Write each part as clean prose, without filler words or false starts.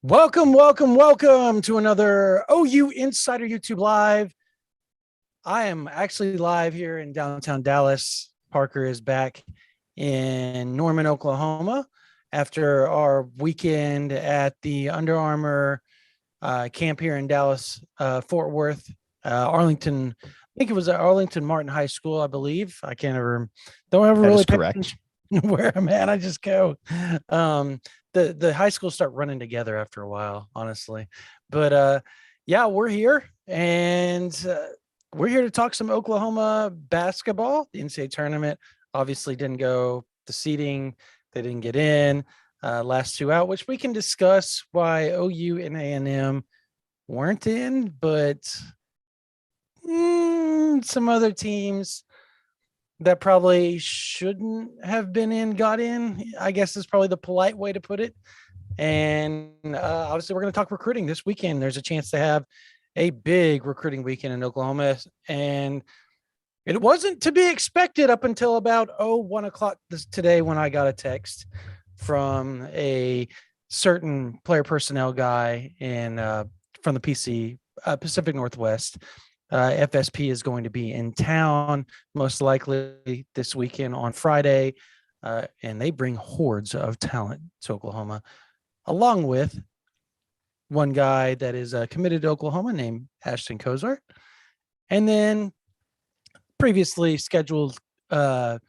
Welcome to another OU Insider YouTube Live. I am actually live here in downtown Dallas. Parker is back in Norman, Oklahoma after our weekend at the Under Armour camp here in Dallas, Fort Worth, Arlington. I think it was at Arlington Martin High School, I believe. I can't ever, don't ever That really is pay correct. attention where I'm at. I just go. The high schools start running together after a while, honestly. But yeah, we're here and we're here to talk some Oklahoma basketball. The NCAA tournament obviously didn't go the seeding, they didn't get in. Last two out, which we can discuss why OU and A&M weren't in, but some other teams that probably shouldn't have been in got in, I guess is probably the polite way to put it. And obviously we're going to talk recruiting this weekend. There's a chance to have a big recruiting weekend in Oklahoma, and it wasn't to be expected up until about 1 o'clock today when I got a text from a certain player personnel guy in from the Pacific Northwest. FSP is going to be in town most likely this weekend on Friday, and they bring hordes of talent to Oklahoma, along with one guy that is committed to Oklahoma named Ashton Kozart, and then previously scheduled a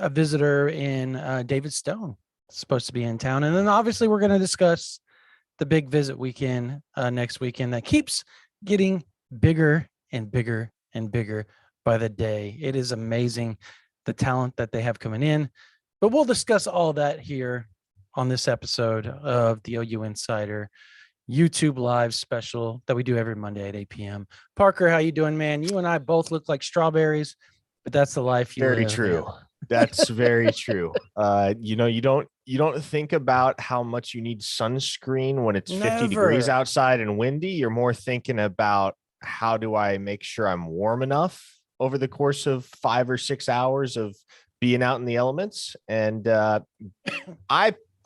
visitor in David Stone supposed to be in town. And then obviously we're going to discuss the big visit weekend next weekend that keeps getting bigger and bigger and bigger by the day. It is amazing the talent that they have coming in, but we'll discuss all that here on this episode of the OU Insider YouTube live special that we do every Monday at 8 p.m. Parker, how you doing, man? You and I both look like strawberries, but that's the life you Very live. true. Man. That's very true. You don't think about how much you need sunscreen when it's 50 degrees outside and windy. You're more thinking about how do I make sure I'm warm enough over the course of 5 or 6 hours of being out in the elements. And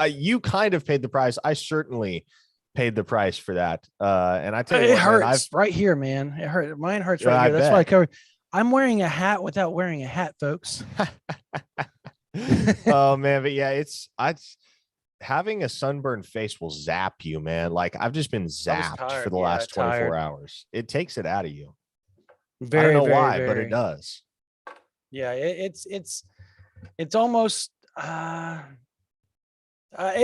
you kind of paid the price. I certainly paid the price for that. And I tell you, it what, hurts right here, man. It hurts. Mine hurts right here. That's bet. why I covered. I'm wearing a hat without wearing a hat, folks. Oh man, but yeah, I having a sunburned face will zap you, man. Like I've just been zapped for the last 24 hours. It takes it out of you. I don't know why, but it does. Yeah, it's almost it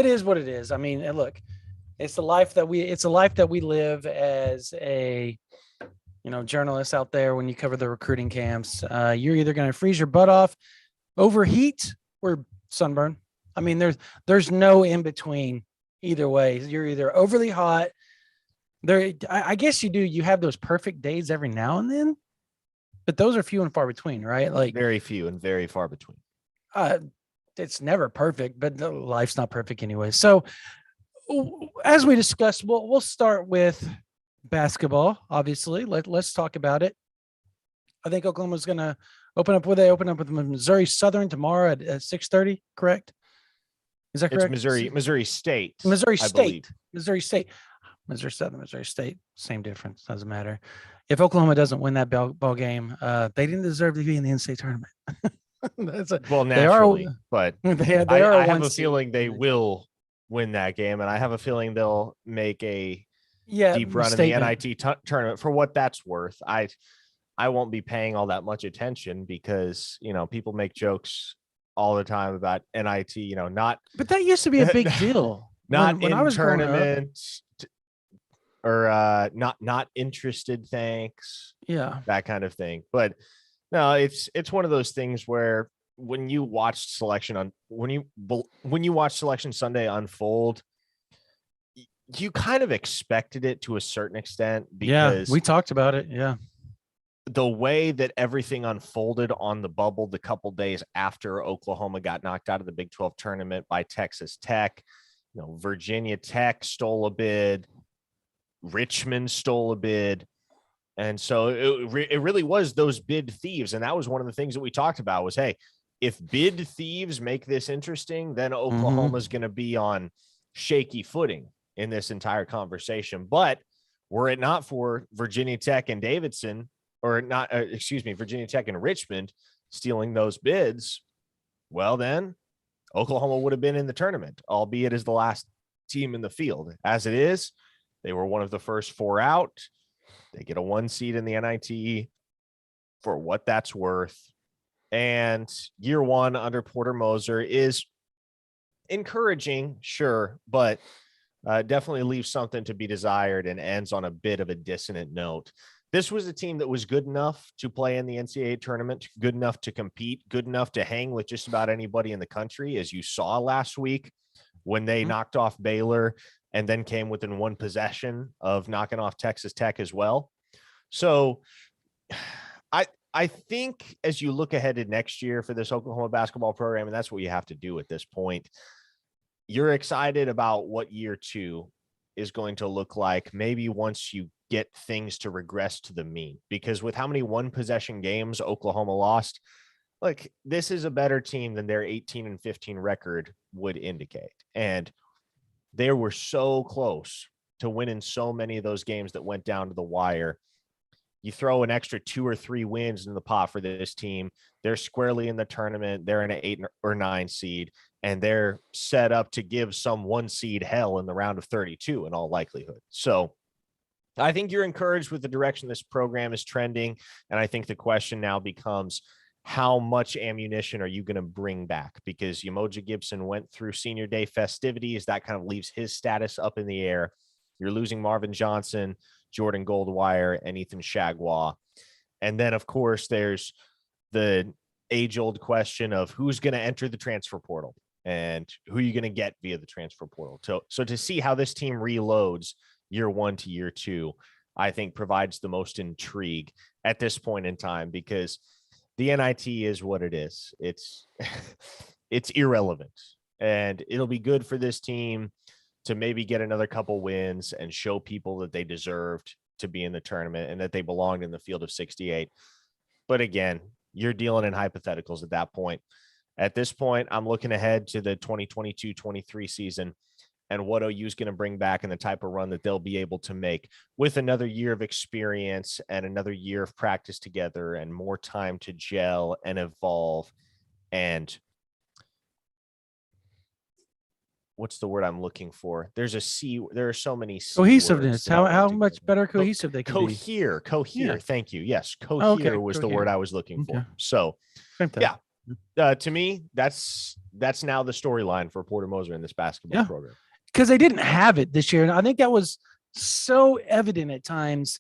is what it is. I mean, look, it's a life that we live as a journalist out there. When you cover the recruiting camps, you're either going to freeze your butt off, overheat, or sunburn. I mean, there's no in between either way. You're either overly hot. I guess you have those perfect days every now and then, but those are few and far between, right? Like very few and very far between. It's never perfect, but life's not perfect anyway. So as we discussed, we'll start with basketball. Obviously, let's talk about it. I think Oklahoma's going to open up with Missouri Southern tomorrow at 6:30. Correct? Is that correct? It's Missouri State. Missouri State. Missouri Southern, Missouri State. Same difference. Doesn't matter. If Oklahoma doesn't win that ball game, they didn't deserve to be in the NCAA tournament. Naturally, but I have a feeling they will will win that game, and I have a feeling they'll make a deep run in the NIT tournament. For what that's worth, I won't be paying all that much attention because people make jokes all the time about NIT. Not, but that used to be a big deal. Not when I was tournaments or not interested. Thanks. Yeah, that kind of thing. But no, it's one of those things where when you watch Selection Sunday unfold, you kind of expected it to a certain extent because we talked about it. Yeah. The way that everything unfolded on the bubble the couple days after Oklahoma got knocked out of the Big 12 tournament by Texas Tech, Virginia Tech stole a bid, Richmond stole a bid. And so it really was those bid thieves. And that was one of the things that we talked about was, hey, if bid thieves make this interesting, then Oklahoma's going to be on shaky footing. in this entire conversation. But were it not for Virginia Tech and Davidson, or not, Virginia Tech and Richmond stealing those bids, well, then Oklahoma would have been in the tournament, albeit as the last team in the field. As it is, they were one of the first 4 out. They get a 1 seed in the NIT for what that's worth. And year 1 under Porter Moser is encouraging, sure, but definitely leaves something to be desired and ends on a bit of a dissonant note. This was a team that was good enough to play in the NCAA tournament, good enough to compete, good enough to hang with just about anybody in the country, as you saw last week when they knocked off Baylor and then came within 1 possession of knocking off Texas Tech as well. So I think as you look ahead to next year for this Oklahoma basketball program, and that's what you have to do at this point, you're excited about what year 2 is going to look like, maybe once you get things to regress to the mean, because with how many 1 possession games Oklahoma lost, like, this is a better team than their 18-15 record would indicate. And they were so close to winning so many of those games that went down to the wire. You throw an extra 2 or 3 wins in the pot for this team, they're squarely in the tournament. They're in an 8 or 9 seed, and they're set up to give some 1 seed hell in the round of 32 in all likelihood. So I think you're encouraged with the direction this program is trending. And I think the question now becomes, how much ammunition are you going to bring back? Because Umoja Gibson went through senior day festivities. That kind of leaves his status up in the air. You're losing Marvin Johnson, Jordan Goldwire, and Ethan Shagwa. And then, of course, there's the age-old question of who's going to enter the transfer portal and who you're going to get via the transfer portal. So to see how this team reloads year 1 to year 2, I think provides the most intrigue at this point in time, because the NIT is what it is. It's irrelevant, and it'll be good for this team to maybe get another couple wins and show people that they deserved to be in the tournament and that they belonged in the field of 68. But again, you're dealing in hypotheticals at that point. At this point, I'm looking ahead to the 2022-23 season and what OU is going to bring back and the type of run that they'll be able to make with another year of experience and another year of practice together and more time to gel and evolve. And what's the word I'm looking for? There are so many C cohesiveness. How much better cohesive they can be. Cohere. Yeah. Thank you. Yes. Cohere was the word I was looking for. So yeah, to me, that's now the storyline for Porter Moser in this basketball program. Because they didn't have it this year. And I think that was so evident at times,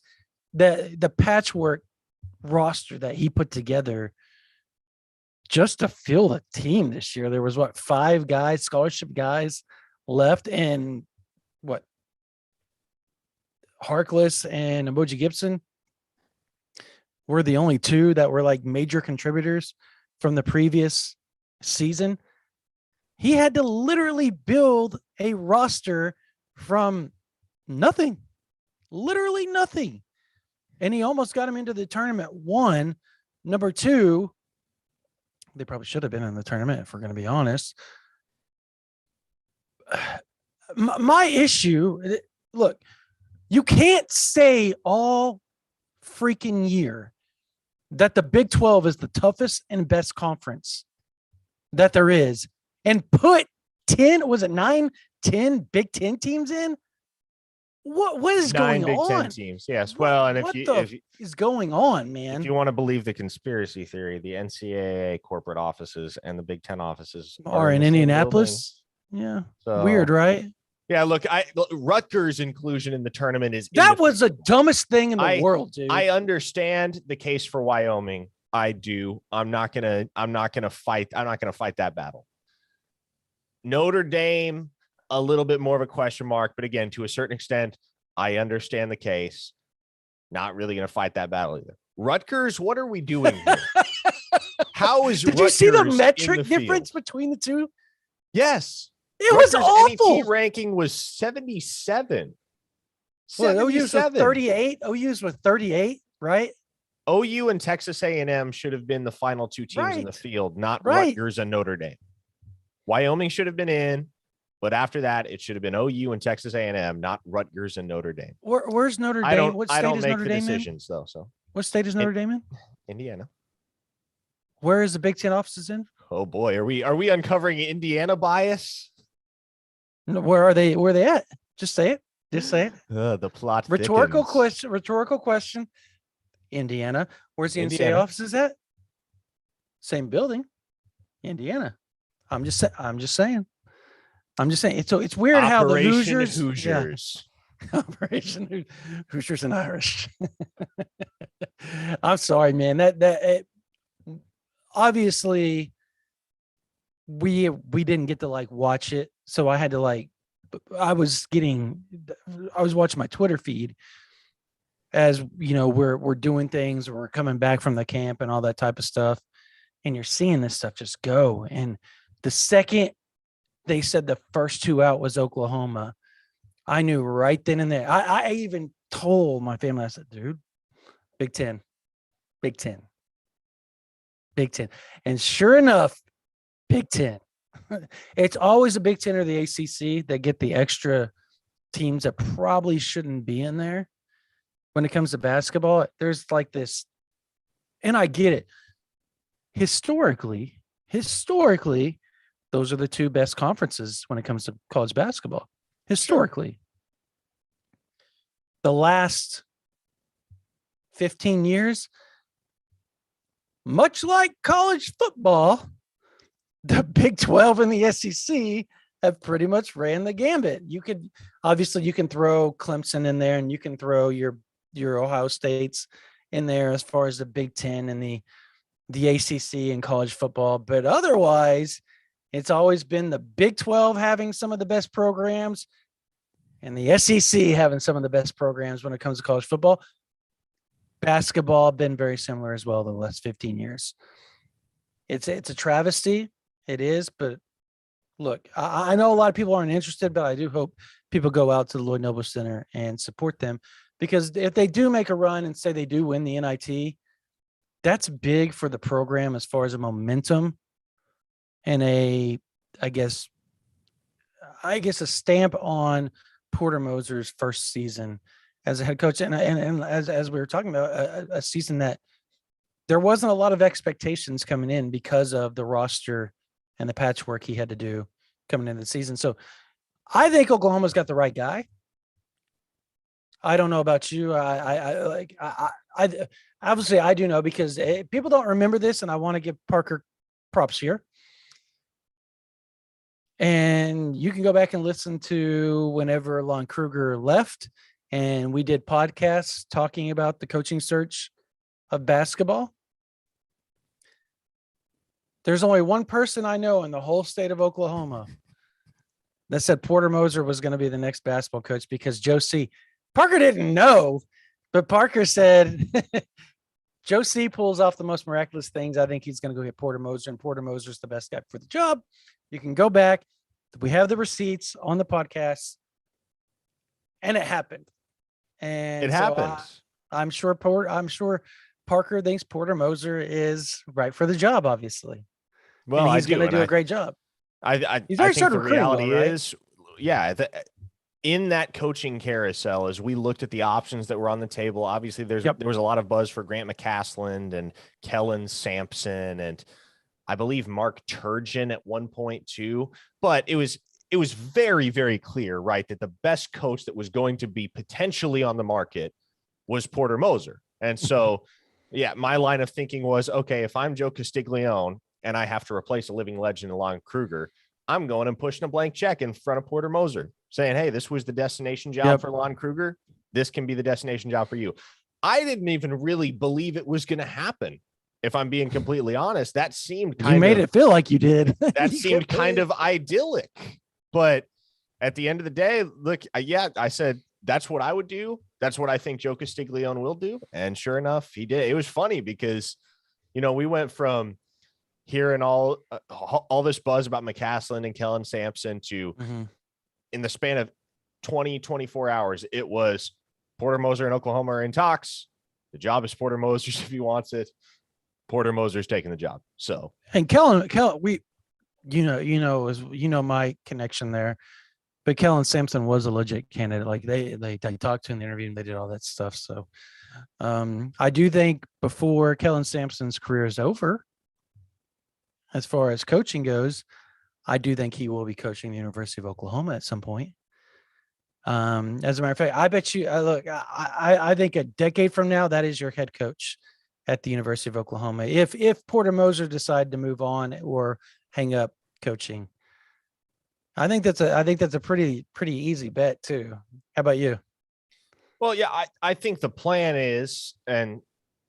that the patchwork roster that he put together just to fill the team this year. There was 5 guys, scholarship guys left, and Harkless and Umoja Gibson were the only 2 that were like major contributors from the previous season. He had to literally build a roster from nothing, literally nothing. And he almost got him into the tournament. 1, number 2, they probably should have been in the tournament, if we're going to be honest. My issue, look, you can't say all freaking year that the Big 12 is the toughest and best conference that there is, and put 9, 10 Big 10 teams in. What is 9 going on? Big 10 teams. Yes. Well, and what is going on, man? If you want to believe the conspiracy theory, the NCAA corporate offices and the Big 10 offices are in Indianapolis. Yeah. So, weird, right? Yeah, look, Rutgers' inclusion in the tournament is that was the dumbest thing in the world, dude. I understand the case for Wyoming. I do. I'm not gonna fight that battle. Notre Dame, a little bit more of a question mark, but again, to a certain extent, I understand the case. Not really gonna fight that battle either. Rutgers, what are we doing here? How is Did Rutgers you see the metric difference between the 2? Yes. It was awful. NET ranking was 77. Well, OU's with 38. OU's with 38, right? OU and Texas A&M should have been the final 2 teams in the field, not Rutgers and Notre Dame. Wyoming should have been in. But after that, it should have been OU and Texas A&M, not Rutgers and Notre Dame. Where's Notre Dame? I don't. What I state don't is make Notre the Dame in? decisions though. So What state is Notre Dame in? Indiana. Where is the Big Ten offices in? Oh boy, are we uncovering Indiana bias? No, where are they? Where are they at? Just say it. Just say it. The plot. Rhetorical thickens. question. Rhetorical question. Indiana. Where's the NCAA Indiana. offices at? Same building. Indiana. I'm just saying. So it's weird how the Operation Hoosiers. Yeah. Hoosiers. Hoosiers and Irish. I'm sorry, man. That obviously we didn't get to like watch it, so I had to like. I was watching my Twitter feed as we're doing things, we're coming back from the camp and all that type of stuff, and you're seeing this stuff just go. And the second they said the first two out was Oklahoma, I knew right then and there. I even told my family, I said, dude, Big Ten. And sure enough, Big Ten. It's always a Big Ten or the ACC that get the extra teams that probably shouldn't be in there. When it comes to basketball, there's like this, and I get it. Historically, those are the two best conferences when it comes to college basketball. Historically, the last 15 years, much like college football, the Big 12 and the SEC have pretty much ran the gambit. You can throw Clemson in there, and you can throw your Ohio States in there as far as the Big 10 and the ACC and college football. But otherwise, it's always been the Big 12 having some of the best programs and the SEC having some of the best programs when it comes to college football. Basketball been very similar as well the last 15 years. It's a travesty. It is, but look, I know a lot of people aren't interested, but I do hope people go out to the Lloyd Noble Center and support them, because if they do make a run and say they do win the NIT, that's big for the program as far as a momentum and a stamp on Porter Moser's first season as a head coach. And as we were talking about, a season that there wasn't a lot of expectations coming in because of the roster and the patchwork he had to do coming into the season. So I think Oklahoma's got the right guy. I don't know about you. I obviously I do know, because people don't remember this, and I want to give Parker props here. And you can go back and listen to whenever Lon Kruger left, and we did podcasts talking about the coaching search of basketball. There's only one person I know in the whole state of Oklahoma that said Porter Moser was going to be the next basketball coach, because Joe C. Parker didn't know, but Parker said Joe C. pulls off the most miraculous things. I think he's going to go get Porter Moser, and Porter Moser's the best guy for the job. You can go back. We have the receipts on the podcast, and it happened. And it happened. I'm sure Parker thinks Porter Moser is right for the job, obviously. Well, and he's going to do a great job. He's already started recruiting. Reality is, in that coaching carousel, as we looked at the options that were on the table, obviously there was a lot of buzz for Grant McCasland and Kellen Sampson, and I believe Mark Turgeon at one point too. But it was very, very clear, right, that the best coach that was going to be potentially on the market was Porter Moser. And so, my line of thinking was, okay, if I'm Joe Castiglione and I have to replace a living legend, Lon Kruger, I'm going and pushing a blank check in front of Porter Moser, saying, hey, this was the destination job for Lon Kruger. This can be the destination job for you. I didn't even really believe it was going to happen. If I'm being completely honest, that seemed you made it feel like you did. That seemed kind of idyllic. But at the end of the day, look, I said, that's what I would do. That's what I think Joe Castiglione will do. And sure enough, he did. It was funny because, we went from hearing all this buzz about McCasland and Kellen Sampson to in the span of 24 hours, it was Porter Moser and Oklahoma are in talks. The job is Porter Moser's if he wants it. Porter Moser's taking the job. So, and Kellen, My connection there. But Kellen Sampson was a legit candidate. Like they talked to in the interview and they did all that stuff. So I do think before Kellen Sampson's career is over, as far as coaching goes, I do think he will be coaching the University of Oklahoma at some point. As a matter of fact, I bet you. I think a decade from now, that is your head coach at the University of Oklahoma. If Porter Moser decided to move on or hang up coaching, I think that's a pretty easy bet too. How about you? Well, yeah, I think the plan is, and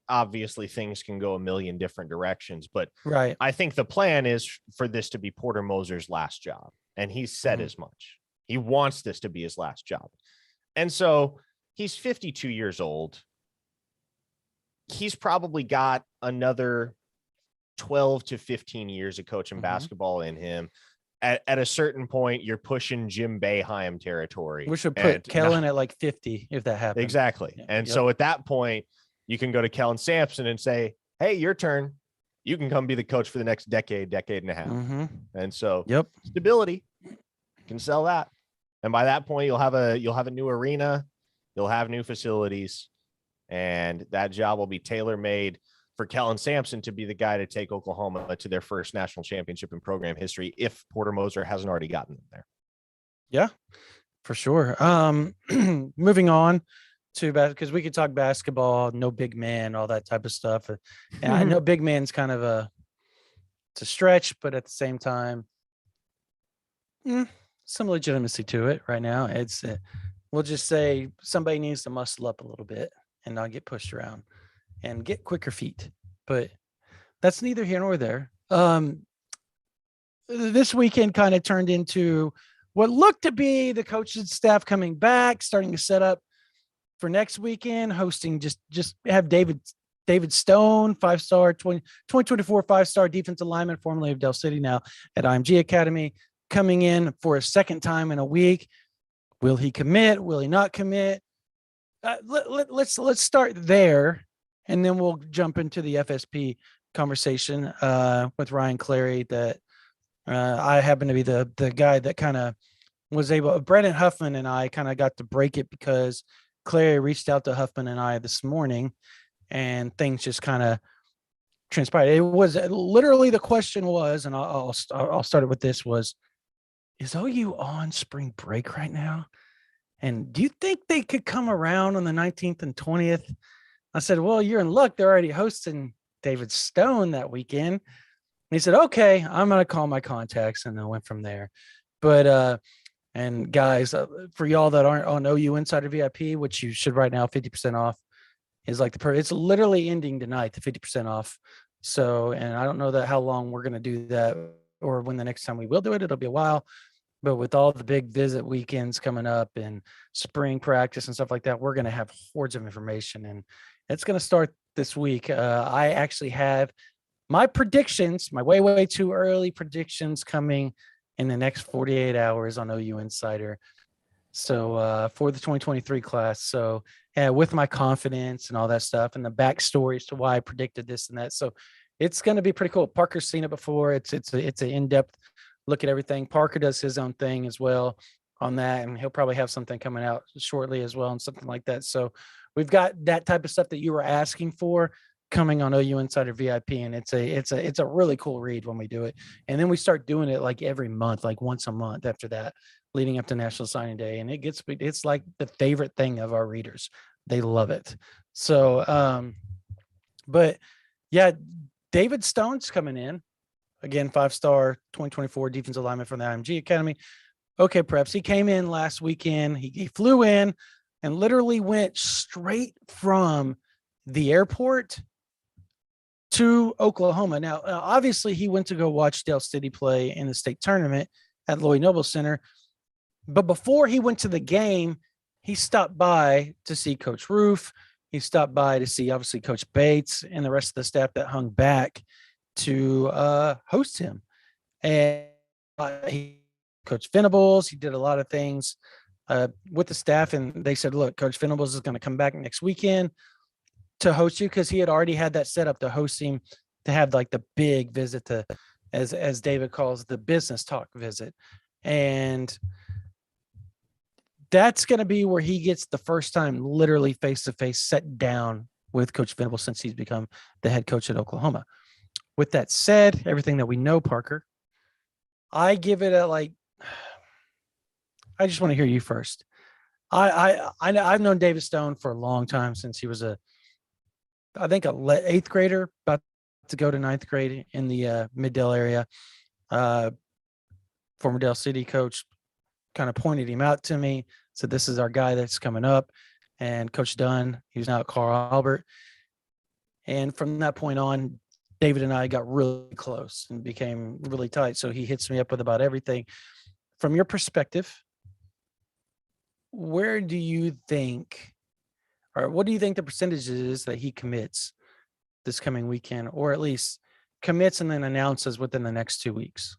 obviously things can go a million different directions, but Right. I think the plan is for this to be Porter Moser's last job. And he's said as much. He wants this to be his last job. And so he's 52 years old. He's probably got another 12 to 15 years of coaching basketball in him. At a certain point, you're pushing Jim Boeheim territory. We should put Kellen at like 50 if that happens. Exactly. Yeah. And so at that point, you can go to Kellen Sampson and say, hey, your turn. You can come be the coach for the next decade and a half. And so stability, you can sell that. And by that point, you'll have a new arena, you'll have new facilities, and that job will be tailor-made for Kellen Sampson to be the guy to take Oklahoma to their first national championship in program history, if Porter Moser hasn't already gotten them there. Yeah, for sure. Moving on to because we could talk basketball, no big man, all that type of stuff. And I know big man's kind of it's a stretch, but at the same time, some legitimacy to it right now. It's we'll just say somebody needs to muscle up a little bit and not get pushed around and get quicker feet. But that's neither here nor there. This weekend kind of turned into what looked to be the coaching staff coming back, starting to set up for next weekend, hosting just have David Stone, 5-star 2024 5-star defensive lineman, formerly of Del City, now at IMG Academy, coming in for a second time in a week. Will he commit? Will he not commit? Let's start there, and then we'll jump into the FSP conversation with Ryan Clary. That I happen to be the guy that kind of was able. Brennan Huffman and I kind of got to break it because Clary reached out to Huffman and I this morning, and things just kind of transpired. It was literally the question was, and I'll start it with this: is OU on spring break right now? And do you think they could come around on the 19th and 20th? I said, well, you're in luck. They're already hosting David Stone that weekend. And he said, okay, I'm going to call my contacts, and I went from there. But, and guys, for y'all that aren't on OU Insider VIP, which you should right now, 50% off is like it's literally ending tonight, the 50% off. So, and I don't know that how long we're going to do that or when the next time we will do it, it'll be a while. But with all the big visit weekends coming up and spring practice and stuff like that, we're going to have hordes of information, and it's going to start this week. I actually have my predictions, my way too early predictions coming in the next 48 hours on OU Insider. So for the 2023 class. So with my confidence and all that stuff and the backstory as to why I predicted this and that. So it's going to be pretty cool. Parker's seen it before. It's an in-depth look at everything. Parker does his own thing as well on that, and he'll probably have something coming out shortly as well and something like that. So we've got that type of stuff that you were asking for coming on OU Insider VIP, and it's a really cool read when we do it. And then we start doing it like every month, like once a month after that, leading up to National Signing Day, and it's like the favorite thing of our readers. They love it. So but yeah, David Stone's coming in. Again, 5-star 2024 defensive lineman from the IMG Academy. Okay, Preps. He came in last weekend. He flew in and literally went straight from the airport to Oklahoma. Now, obviously, he went to go watch Del City play in the state tournament at Lloyd Noble Center. But before he went to the game, he stopped by to see Coach Roof. He stopped by to see, obviously, Coach Bates and the rest of the staff that hung back to host him. And he Coach Venables, he did a lot of things with the staff, and they said, look, Coach Venables is going to come back next weekend to host you, because he had already had that set up to host him, to have like the big visit to as David calls the business talk visit. And that's going to be where he gets the first time literally face to face set down with Coach Venable since he's become the head coach at Oklahoma. With that said, everything that we know, Parker, I give it a like. I just want to hear you first. I've known David Stone for a long time, since he was I think a 8th grader, about to go to 9th grade in the Mid-Dale area. Former Dale City coach kind of pointed him out to me, said, this is our guy that's coming up. And Coach Dunn, he was now at Carl Albert. And from that point on, David and I got really close and became really tight. So he hits me up with about everything. From your perspective, where do you think, or what do you think the percentage is that he commits this coming weekend, or at least commits and then announces within the next 2 weeks?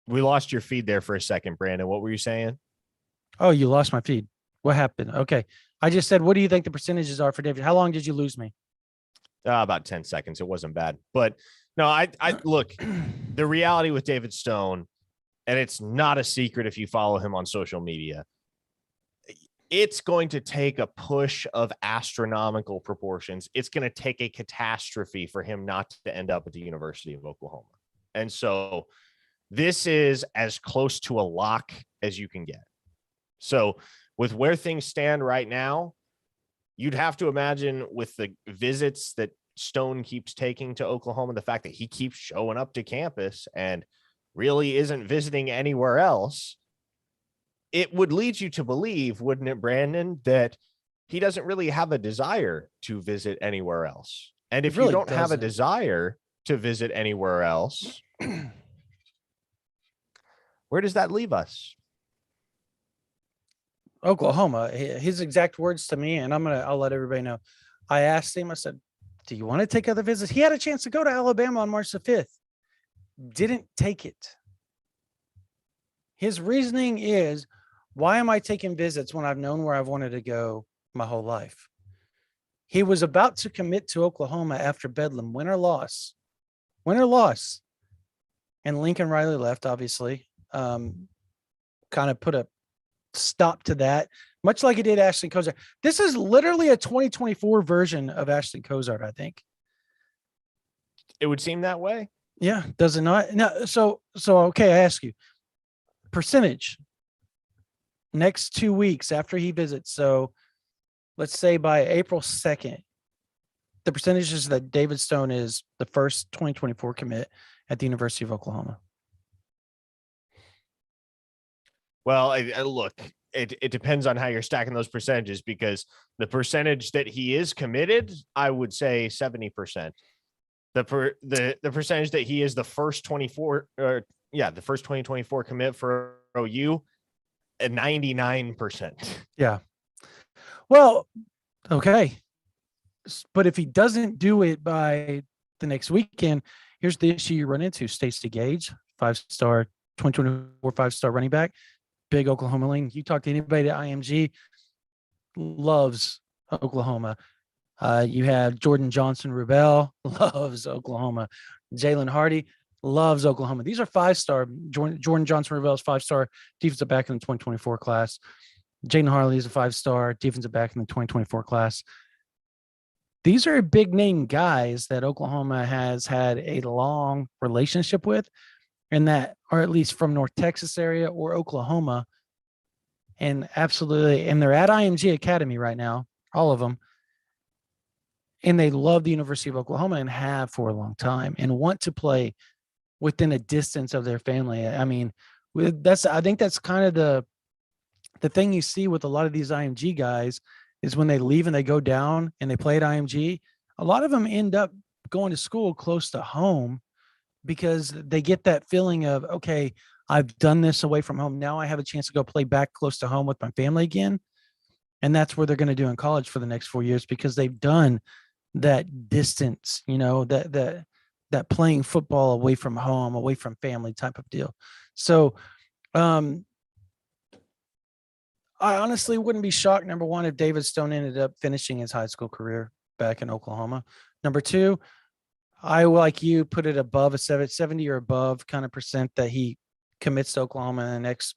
We lost your feed there for a second, Brandon. What were you saying? Oh, you lost my feed. What happened? Okay. I just said, what do you think the percentages are for David? How long did you lose me? About 10 seconds. It wasn't bad. But no, I look, the reality with David Stone, and it's not a secret if you follow him on social media, it's going to take a push of astronomical proportions. It's going to take a catastrophe for him not to end up at the University of Oklahoma. And so this is as close to a lock as you can get. So with where things stand right now, you'd have to imagine, with the visits that Stone keeps taking to Oklahoma, the fact that he keeps showing up to campus and really isn't visiting anywhere else, it would lead you to believe, wouldn't it, Brandon, that he doesn't really have a desire to visit anywhere else. And if you don't have a desire to visit anywhere else, where does that leave us? Oklahoma. His exact words to me, and I'll let everybody know. I asked him, I said, do you want to take other visits? He had a chance to go to Alabama on March the 5th. Didn't take it. His reasoning is, why am I taking visits when I've known where I've wanted to go my whole life? He was about to commit to Oklahoma after Bedlam, win or loss. And Lincoln Riley left, obviously. Kind of put a stop to that, much like he did Ashton Kozart. This is literally a 2024 version of Ashton Kozart, I think. It would seem that way. Yeah, does it not? No, so okay, I ask you, percentage next 2 weeks after he visits. So let's say by April 2nd, the percentages that David Stone is the first 2024 commit at the University of Oklahoma. Well, look, it depends on how you're stacking those percentages, because the percentage that he is committed, I would say 70%. The percentage that he is the first 2024 commit for OU, 99%. Yeah. Well, okay. But if he doesn't do it by the next weekend, here's the issue you run into. Stacey Gage, 5-star, 2024 5-star running back, big Oklahoma lean. You talk to anybody at IMG, loves Oklahoma. You have Jordan Johnson Rubel, loves Oklahoma. Jalen Hardy loves Oklahoma. These are 5-star. Jordan Johnson Rubel's 5-star defensive back in the 2024 class. Jaden Harley is a 5-star defensive back in the 2024 class. These are big name guys that Oklahoma has had a long relationship with, and that are at least from North Texas area or Oklahoma. And absolutely, and they're at IMG Academy right now, all of them. And they love the University of Oklahoma and have for a long time, and want to play within a distance of their family. I mean, I think that's kind of the thing you see with a lot of these IMG guys is when they leave and they go down and they play at IMG, a lot of them end up going to school close to home because they get that feeling of, okay, I've done this away from home. Now I have a chance to go play back close to home with my family again. And that's what they're going to do in college for the next 4 years, because they've done that distance, that playing football away from home, away from family type of deal. So, I honestly wouldn't be shocked, number one, if David Stone ended up finishing his high school career back in Oklahoma. Number two, I, like you, put it above a 70 or above kind of percent that he commits to Oklahoma in the next,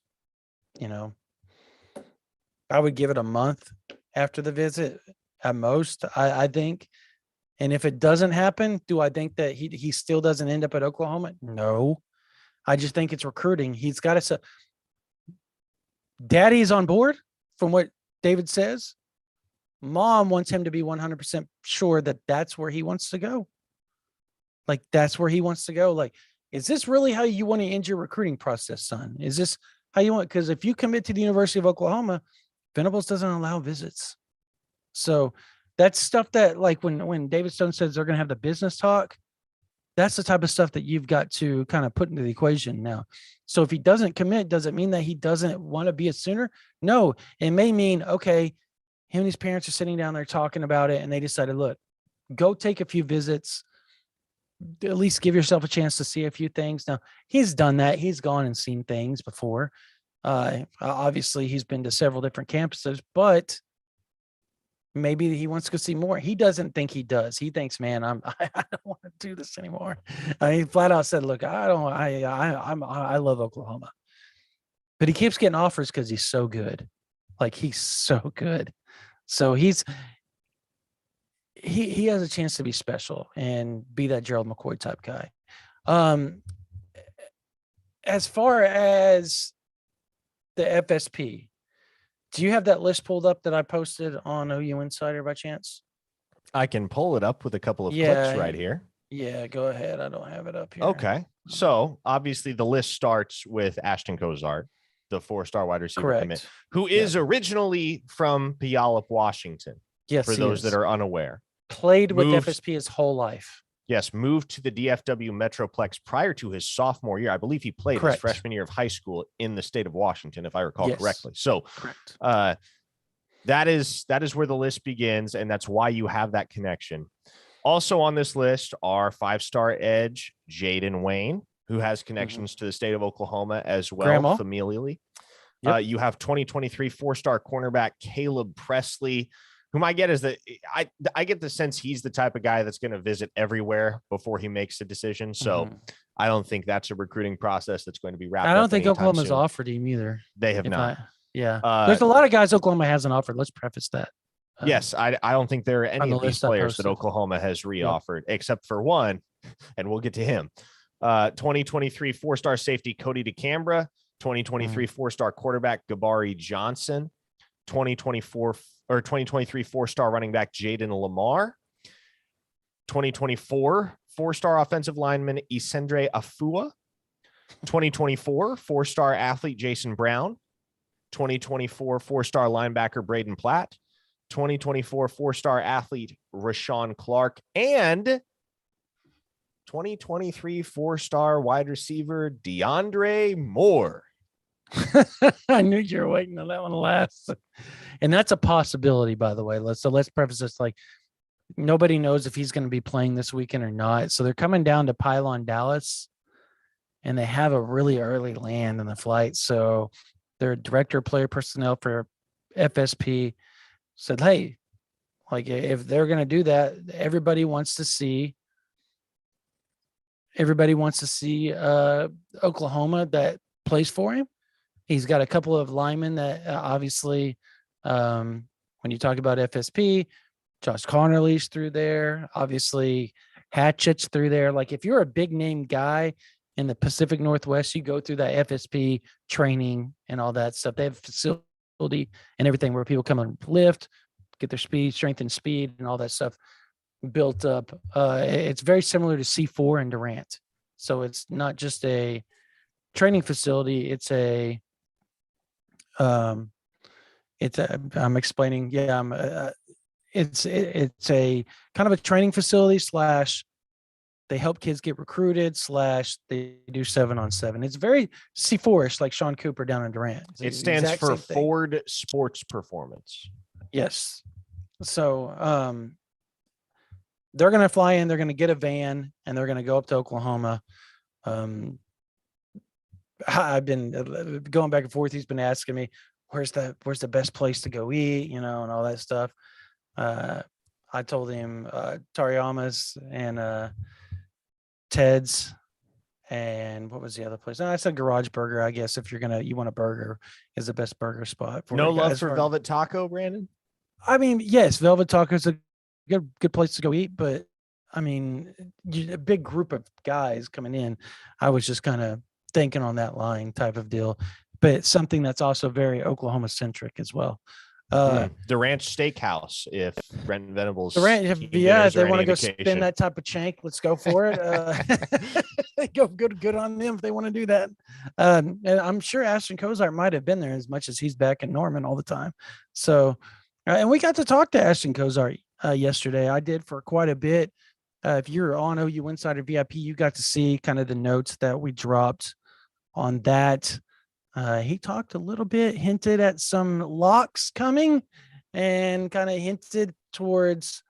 I would give it a month after the visit at most, I think. And if it doesn't happen, do I think that he still doesn't end up at Oklahoma? No. I just think it's recruiting. He's got to. Daddy's on board, from what David says. Mom wants him to be 100% sure that that's where he wants to go. Like, that's where he wants to go. Like, is this really how you want to end your recruiting process, son? Is this how you want? Because if you commit to the University of Oklahoma, Venables doesn't allow visits. So that's stuff that, like, when David Stone says they're going to have the business talk, that's the type of stuff that you've got to kind of put into the equation now. So if he doesn't commit, does it mean that he doesn't want to be a Sooner? No, it may mean, okay, him and his parents are sitting down there talking about it, and they decided, look, go take a few visits, at least give yourself a chance to see a few things. Now, he's done that. He's gone and seen things before. Obviously, he's been to several different campuses, but maybe he wants to go see more. He doesn't think he does. He thinks, man, I don't want to do this anymore. He flat out said, look, I love Oklahoma, but he keeps getting offers because he's so good. Like, he's so good. So he has a chance to be special and be that Gerald McCoy type guy. As far as the FSP, do you have that list pulled up that I posted on OU Insider by chance? I can pull it up with a couple of clips right here. Yeah, go ahead. I don't have it up here. Okay. So obviously the list starts with Ashton Kozart, the 4-star wide receiver commit, who is originally from Puyallup, Washington. Yes, for those that are unaware. Played with FSP his whole life. Yes, moved to the DFW Metroplex prior to his sophomore year. I believe he played his freshman year of high school in the state of Washington, if I recall correctly. So that is where the list begins, and that's why you have that connection. Also on this list are 5-star edge Jaden Wayne, who has connections to the state of Oklahoma as well, familially. You have 2023 4-star cornerback Caleb Presley, whom I get is that I get the sense he's the type of guy that's going to visit everywhere before he makes a decision. So I don't think that's a recruiting process that's going to be wrapped up. I don't think Oklahoma's offered him either. They have not. There's a lot of guys Oklahoma hasn't offered. Let's preface that. Yes, I don't think there are any of these players that Oklahoma has reoffered, except for one, and we'll get to him. 2023 4-star safety Cody DeCambra, 2023 4-star quarterback Gabari Johnson, 2023 4-star running back Jaden Lamar, 2024 4-star offensive lineman Isendre Afua, 2024 4-star athlete Jason Brown, 2024 4-star linebacker Braden Platt, 2024 4-star athlete Rashawn Clark, and 2023 4-star wide receiver DeAndre Moore. I knew you were waiting on that one last. And that's a possibility, by the way. Let's preface this, like, nobody knows if he's going to be playing this weekend or not. So they're coming down to Pylon, Dallas, and they have a really early land in the flight. So their director of player personnel for FSP said, hey, like, if they're going to do that, everybody wants to see Oklahoma that plays for him. He's got a couple of linemen that obviously, when you talk about FSP, Josh Connerly's through there. Obviously, Hatchett's through there. Like, if you're a big name guy in the Pacific Northwest, you go through that FSP training and all that stuff. They have facility and everything where people come and lift, get their speed, strength and speed, and all that stuff built up. It's very similar to C4 and Durant. So it's not just a training facility. I'm explaining. It's a kind of a training facility / they help kids get recruited / they do 7-on-7. It's very C4ish, like Sean Cooper down in Durant. It stands for Ford Sports Performance. Yes. So they're going to fly in, they're going to get a van, and they're going to go up to Oklahoma. I've been going back and forth. He's been asking me, where's the best place to go eat, and all that stuff. I told him Tariyama's and Ted's, and what was the other place? I said Garage Burger. I guess if you want a burger, is the best burger spot for No you love guys. for Velvet Taco, Brandon? I mean, yes, Velvet Taco is a good place to go eat, but I mean, a big group of guys coming in. I was just kind of thinking on that line type of deal, but it's something that's also very Oklahoma centric as well. The Ranch Steakhouse, if Brent Venables, if they want to go spend that type of chank, let's go for it. Go good on them if they want to do that. And I'm sure Ashton Kozart might have been there as much as he's back in Norman all the time. So, and we got to talk to Ashton Kozart yesterday. I did for quite a bit. If you're on OU Insider VIP, you got to see kind of the notes that we dropped on that. He talked a little bit, hinted at some locks coming, and kind of hinted towards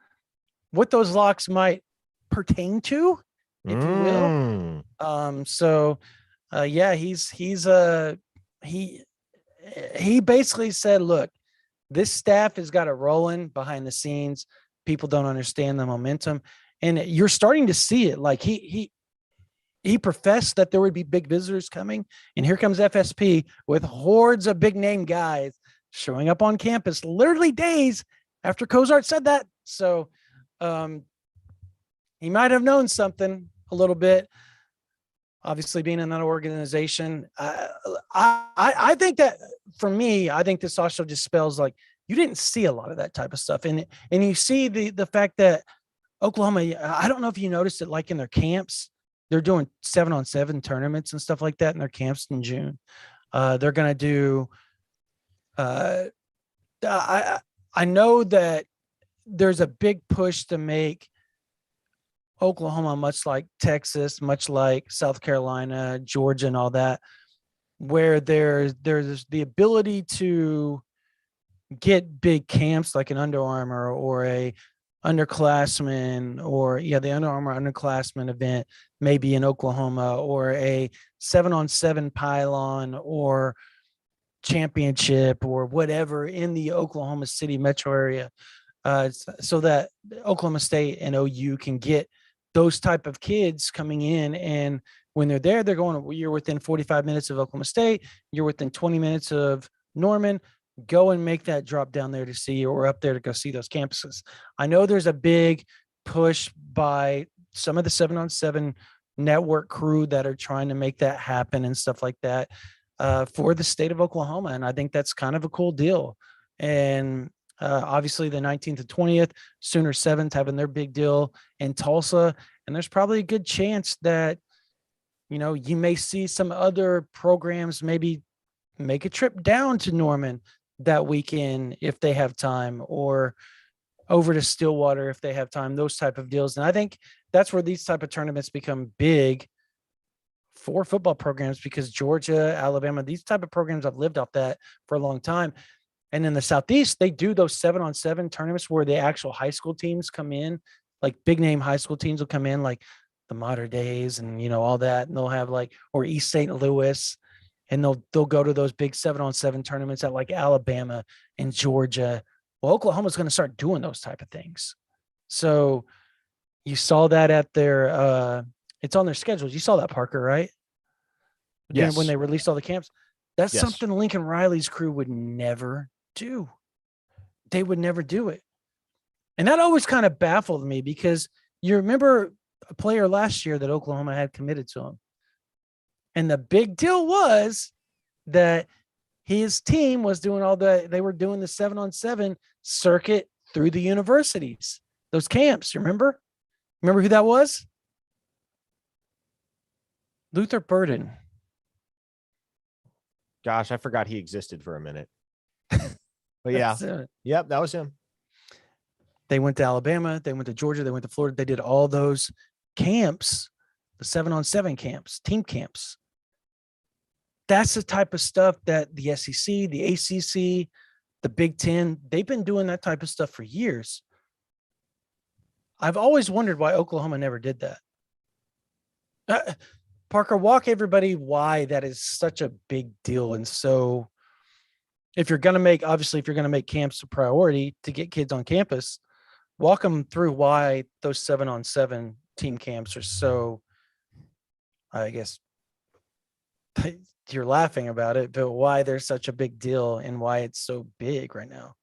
what those locks might pertain to, if you will. He basically said, look, this staff has got it rolling behind the scenes. People don't understand the momentum, and you're starting to see it. Like he professed that there would be big visitors coming, and here comes FSP with hordes of big name guys showing up on campus literally days after Kozart said that. So he might have known something a little bit. Obviously, being in another organization, I think that for me, I think this also just spells like you didn't see a lot of that type of stuff, and you see the fact that Oklahoma. I don't know if you noticed it, like in their camps. They're doing 7-on-7 tournaments and stuff like that in their camps in June. They're going to do. I know that there's a big push to make Oklahoma, much like Texas, much like South Carolina, Georgia, and all that, where there's the ability to get big camps like an Under Armour or a underclassmen, or the Under Armour underclassmen event, maybe in Oklahoma, or a 7-on-7 pylon or championship or whatever in the Oklahoma City metro area, so that Oklahoma State and OU can get those type of kids coming in. And when they're there, they're going, you're within 45 minutes of Oklahoma State, you're within 20 minutes of Norman. Go and make that drop down there to see, or up there to go see those campuses. I know there's a big push by some of the 7-on-7 network crew that are trying to make that happen and stuff like that for the state of Oklahoma. And I think that's kind of a cool deal. And obviously the 19th to 20th, Sooner Sevens having their big deal in Tulsa. And there's probably a good chance that, you may see some other programs maybe make a trip down to Norman that weekend if they have time, or over to Stillwater if they have time, those type of deals. And I think that's where these type of tournaments become big for football programs, because Georgia, Alabama, these type of programs have lived off that for a long time. And in the Southeast, they do those 7-on-7 tournaments where the actual high school teams come in, like big name high school teams will come in, like the Modern Days and, all that. And they'll have or East St. Louis, and they'll go to those big 7-on-7 tournaments at like Alabama and Georgia. Well, Oklahoma's going to start doing those type of things. So you saw that at their it's on their schedules. You saw that, Parker, right? Yes. When they released all the camps. That's Yes. something Lincoln Riley's crew would never do. They would never do it. And that always kind of baffled me, because you remember a player last year that Oklahoma had committed to him. And the big deal was that his team was doing they were doing the 7-on-7 circuit through the universities, those camps. Remember who that was? Luther Burden. Gosh, I forgot he existed for a minute. But yeah. Yep, that was him. They went to Alabama, they went to Georgia, they went to Florida. They did all those camps, the 7-on-7 camps, team camps. That's the type of stuff that the SEC, the ACC, the Big Ten, they've been doing that type of stuff for years. I've always wondered why Oklahoma never did that. Parker, walk everybody why that is such a big deal. And so if you're going to make camps a priority to get kids on campus, walk them through why those 7-on-7 team camps are so I guess you're laughing about it, but why there's such a big deal and why it's so big right now.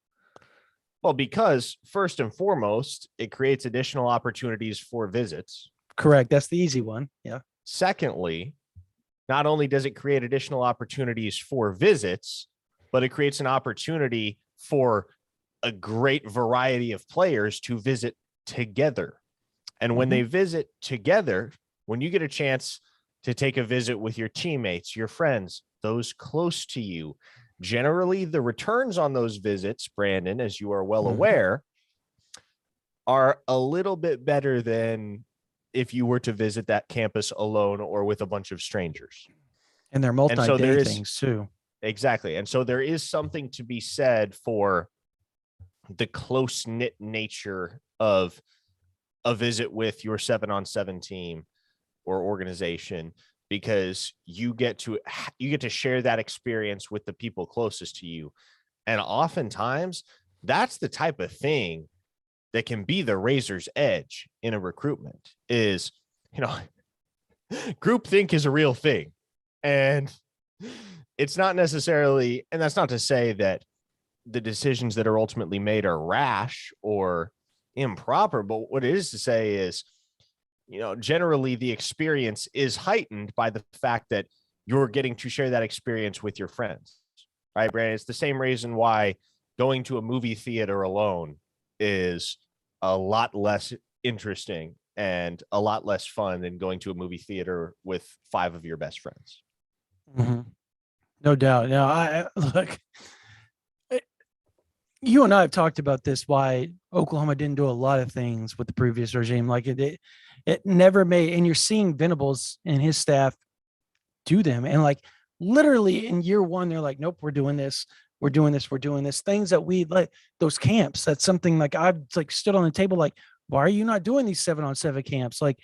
Well, because first and foremost, it creates additional opportunities for visits. Correct. That's the easy one. Yeah. Secondly, not only does it create additional opportunities for visits, but it creates an opportunity for a great variety of players to visit together. And when they visit together, when you get a chance to take a visit with your teammates, your friends, those close to you, generally the returns on those visits, Brandon, as you are well aware, are a little bit better than if you were to visit that campus alone or with a bunch of strangers. And they're multi-day things too. Exactly. And so there is something to be said for the close-knit nature of a visit with your 7-on-7 team or organization, because you get to share that experience with the people closest to you. And oftentimes that's the type of thing that can be the razor's edge in a recruitment is, groupthink is a real thing. And it's not necessarily, and that's not to say that the decisions that are ultimately made are rash or improper, but what it is to say is, generally the experience is heightened by the fact that you're getting to share that experience with your friends, right, Brandon? It's the same reason why going to a movie theater alone is a lot less interesting and a lot less fun than going to a movie theater with 5 of your best friends. No doubt. Now, I look, you and I have talked about this, why Oklahoma didn't do a lot of things with the previous regime. Like it never made, and you're seeing Venables and his staff do them. And like literally in year one, they're like, nope, we're doing this. We're doing this. We're doing this. Things that we like, those camps. That's something like I've like stood on the table, like, why are you not doing these 7-on-7 camps? Like,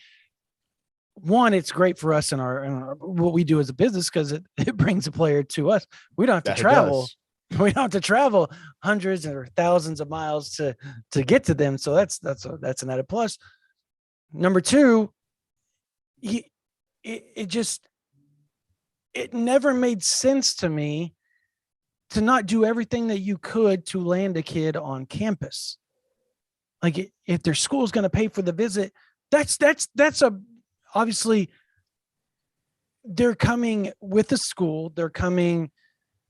one, it's great for us in our what we do as a business, because it brings a player to us. We don't have to travel. We don't have to travel hundreds or thousands of miles to get to them. So that's an added plus. Number two, it never made sense to me to not do everything that you could to land a kid on campus. Like if their school is going to pay for the visit, that's obviously they're coming with the school. They're coming,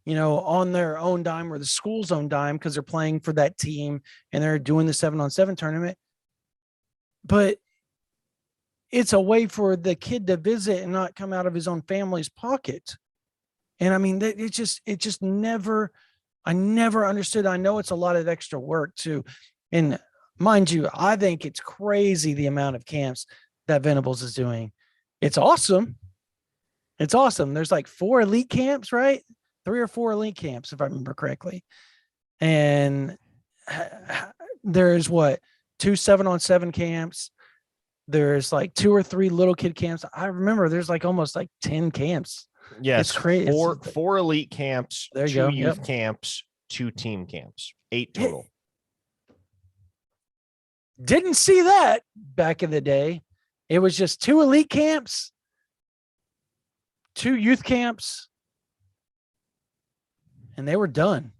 on their own dime or the school's own dime, because they're playing for that team and they're doing the 7-on-7 tournament. But it's a way for the kid to visit and not come out of his own family's pocket. And I mean, it just never, I never understood. I know it's a lot of extra work too. And mind you, I think it's crazy the amount of camps that Venables is doing. It's awesome. It's awesome. There's like 4 elite camps, right? 3 or 4 elite camps, if I remember correctly. And there's 2 7-on-7 camps. There's like 2 or 3 little kid camps. I remember there's like almost like 10 camps. Yes. It's crazy. 4 elite camps, there you 2 go. youth camps, 2 team camps, 8 total. Didn't see that back in the day. It was just 2 elite camps, 2 youth camps, and they were done.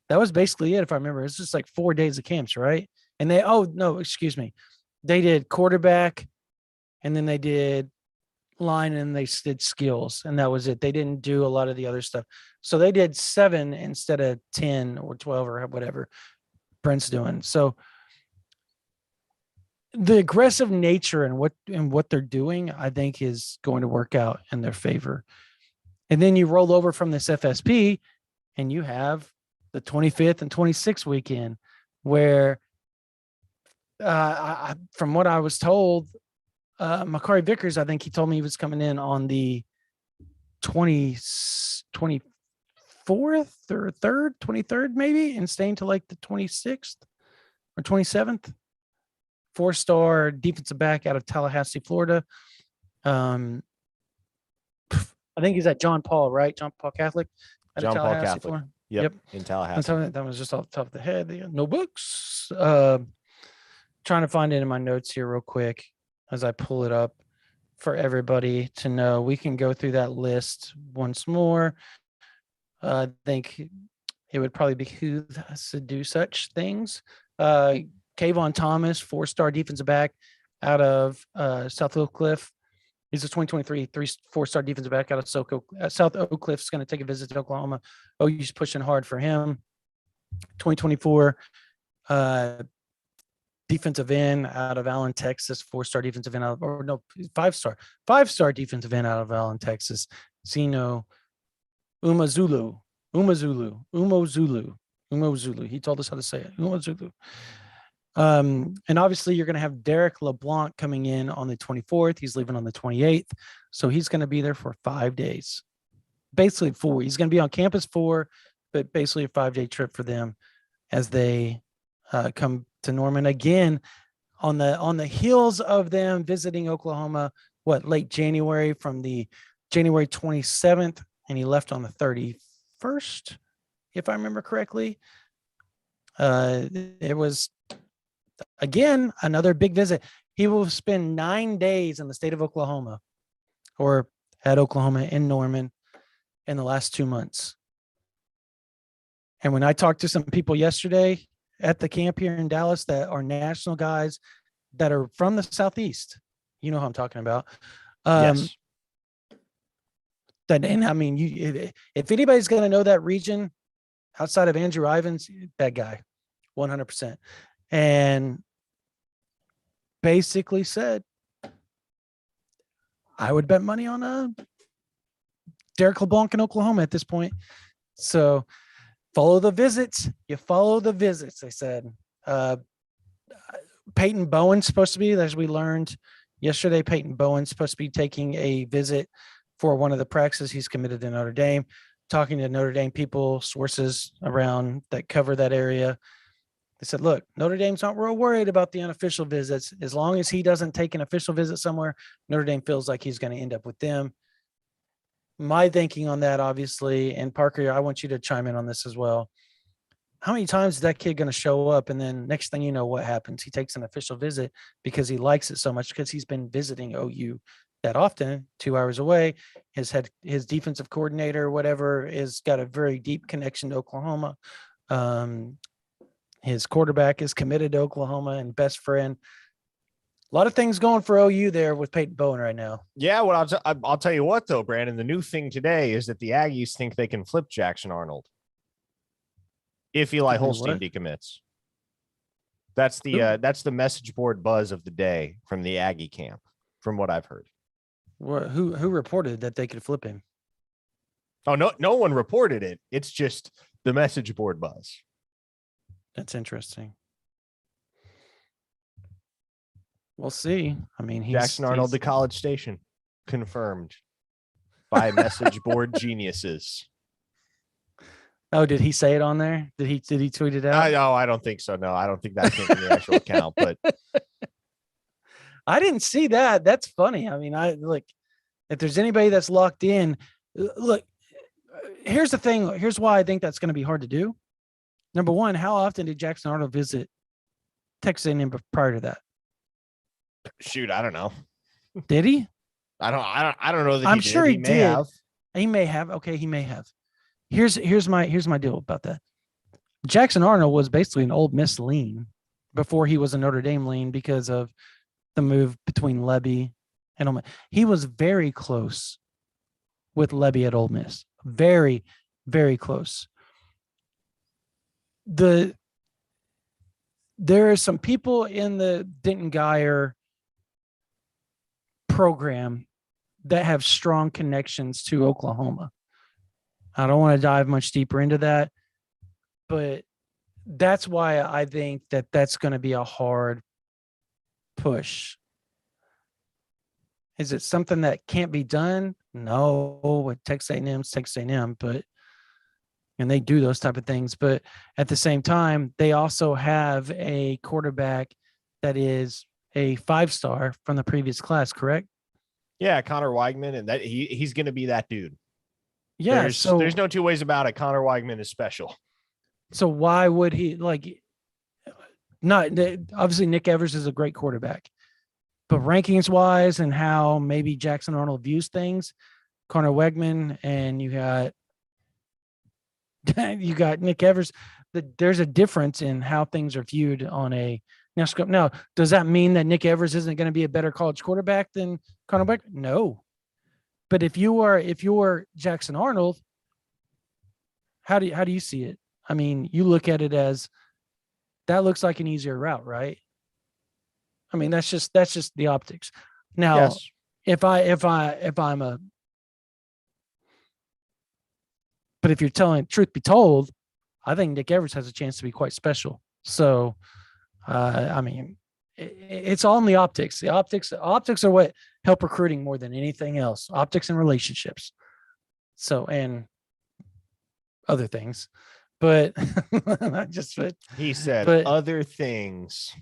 That was basically it, if I remember. It's just like 4 days of camps, right? And they did quarterback, and then they did line, and they did skills, and that was it. They didn't do a lot of the other stuff. So they did 7 instead of 10 or 12 or whatever Brent's doing. So the aggressive nature and what they're doing, I think, is going to work out in their favor. And then you roll over from this FSP, and you have the 25th and 26th weekend, where from what I was told, Makari Vickers, I think he told me he was coming in on the 24th or 23rd, maybe, and staying to like the 26th or 27th. 4-star defensive back out of Tallahassee, Florida. I think he's at John Paul, right? John Paul Catholic. John Paul Catholic. Florida. Yep. In Tallahassee. That was just off the top of the head. No books. Trying to find it in my notes here real quick as I pull it up for everybody to know. We can go through that list once more. I think it would probably behoove us to do such things. Kayvon Thomas, 4-star defensive back out of South Oak Cliff. He's a 2023 4-star defensive back out of South Oak Cliff. Is going to take a visit to Oklahoma. OU's pushing hard for him. 2024 defensive end out of Allen, Texas. 4-star defensive end out of, or no, 5-star defensive end out of Allen, Texas. Zeno Umozulu. He told us how to say it. Umozulu. And obviously you're going to have Derek LeBlanc coming in on the 24th. He's leaving on the 28th. So he's going to be there for 5 days, basically 4. He's going to be on campus 4, but basically a 5-day trip for them as they come to Norman again on the heels of them visiting Oklahoma, late January, from the January 27th. And he left on the 31st, if I remember correctly. It was, again, another big visit. He will spend 9 days in the state of Oklahoma, or at Oklahoma in Norman, in the last 2 months. And when I talked to some people yesterday at the camp here in Dallas that are national guys that are from the Southeast, you know who I'm talking about. Yes. And I mean, if anybody's going to know that region outside of Andrew Ivins, that guy, 100%. And basically said, I would bet money on Derek LeBlanc in Oklahoma at this point. So follow the visits. You follow the visits, they said. Peyton Bowen's supposed to be, as we learned yesterday, Peyton Bowen's supposed to be taking a visit for one of the practices. He's committed to Notre Dame. Talking to Notre Dame people, sources around that cover that area, they said, look, Notre Dame's not real worried about the unofficial visits. As long as he doesn't take an official visit somewhere, Notre Dame feels like he's going to end up with them. My thinking on that, obviously, and Parker, I want you to chime in on this as well. How many times is that kid going to show up? And then next thing you know, what happens? He takes an official visit because he likes it so much, because he's been visiting OU that often, 2 hours away. His defensive coordinator, whatever, is got a very deep connection to Oklahoma. His quarterback is committed to Oklahoma and best friend. A lot of things going for OU there with Peyton Bowen right now. Yeah, well, I'll tell you what, though, Brandon. The new thing today is that the Aggies think they can flip Jackson Arnold if Eli Holstein decommits. That's the message board buzz of the day from the Aggie camp, from what I've heard. Who reported that they could flip him? Oh, no one reported it. It's just the message board buzz. That's interesting. We'll see. I mean, Jackson Arnold to College Station, confirmed by message board geniuses. Oh, did he say it on there? Did he tweet it out? No, I don't think so. No, I don't think that came from the actual account. But I didn't see that. That's funny. I mean, if there's anybody that's locked in, look. Here's the thing. Here's why I think that's going to be hard to do. Number one, how often did Jackson Arnold visit Texas A&M prior to that? Shoot, I don't know. Did he? I don't know that I'm sure he did. Have. He may have. Okay, he may have. Here's my deal about that. Jackson Arnold was basically an Ole Miss lean before he was a Notre Dame lean because of the move between Lebby and Ole Miss. He was very close with Lebby at Ole Miss. Very, very close. There are some people in the Denton Guyer program that have strong connections to Oklahoma. I don't want to dive much deeper into that, but that's why I think that that's going to be a hard push. Is it something that can't be done? No, with Texas A&M's Texas A&M, and they do those type of things. But at the same time, they also have a quarterback that is a 5-star from the previous class, correct? Yeah, Connor Weigman, and that he's going to be that dude. Yeah, there's no two ways about it. Connor Weigman is special. So why would he not? Obviously, Nick Evers is a great quarterback, but rankings wise and how maybe Jackson Arnold views things, Connor Wegman, and you got Nick Evers. There's a difference in how things are viewed on a national scope. Now, does that mean that Nick Evers isn't going to be a better college quarterback than Connor Wegman? No. But if you're Jackson Arnold, how do you see it? I mean, you look at it as that looks like an easier route, right? I mean, that's just the optics. Now, Yes. if I'm a, but if you're telling truth be told, I think Nick Evers has a chance to be quite special. So, I mean, it's all in the optics. The optics are what help recruiting more than anything else. Optics and relationships. So, and other things, but not just. He said but other things.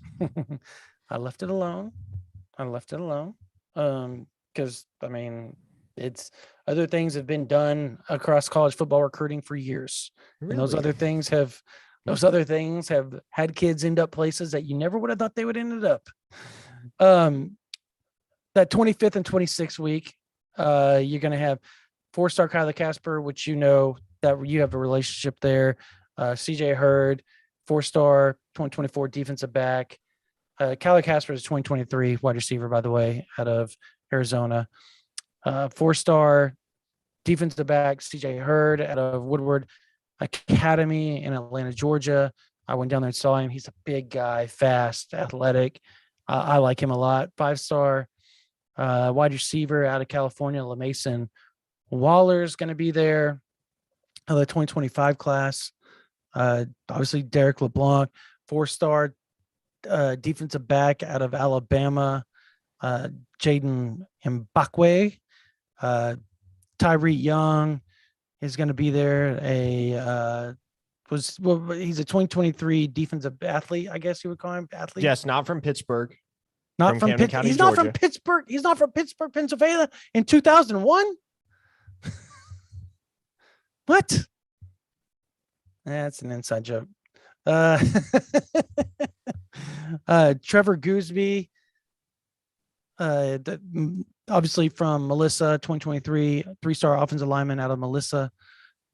I left it alone. Because I mean, it's other things have been done across college football recruiting for years, and those other things have had kids end up places that you never would have thought they would ended up. That 25th and 26th week, you're going to have 4-star Kyler Casper, which you know that you have a relationship there. CJ Hurd, 4-star 2024 defensive back. Kyler Casper is 2023 wide receiver, by the way, out of Arizona. 4-star defensive back, CJ Hurd out of Woodward Academy in Atlanta, Georgia. I went down there and saw him. He's a big guy, fast, athletic. I like him a lot. 5-star wide receiver out of California, LaMason Waller's going to be there. The 2025 class. Obviously, Derek LeBlanc, 4-star defensive back out of Alabama. Jaden Mbakwe. Tyree Young is going to be there. He's a 2023 defensive athlete, I guess you would call him athlete. Yes, not from Pittsburgh. Not from Pittsburgh. He's not from Pittsburgh. He's not from Pittsburgh, Pennsylvania in 2001. What? That's an inside joke. Trevor Gooseby, obviously from Melissa, 2023, 3-star offensive lineman out of Melissa,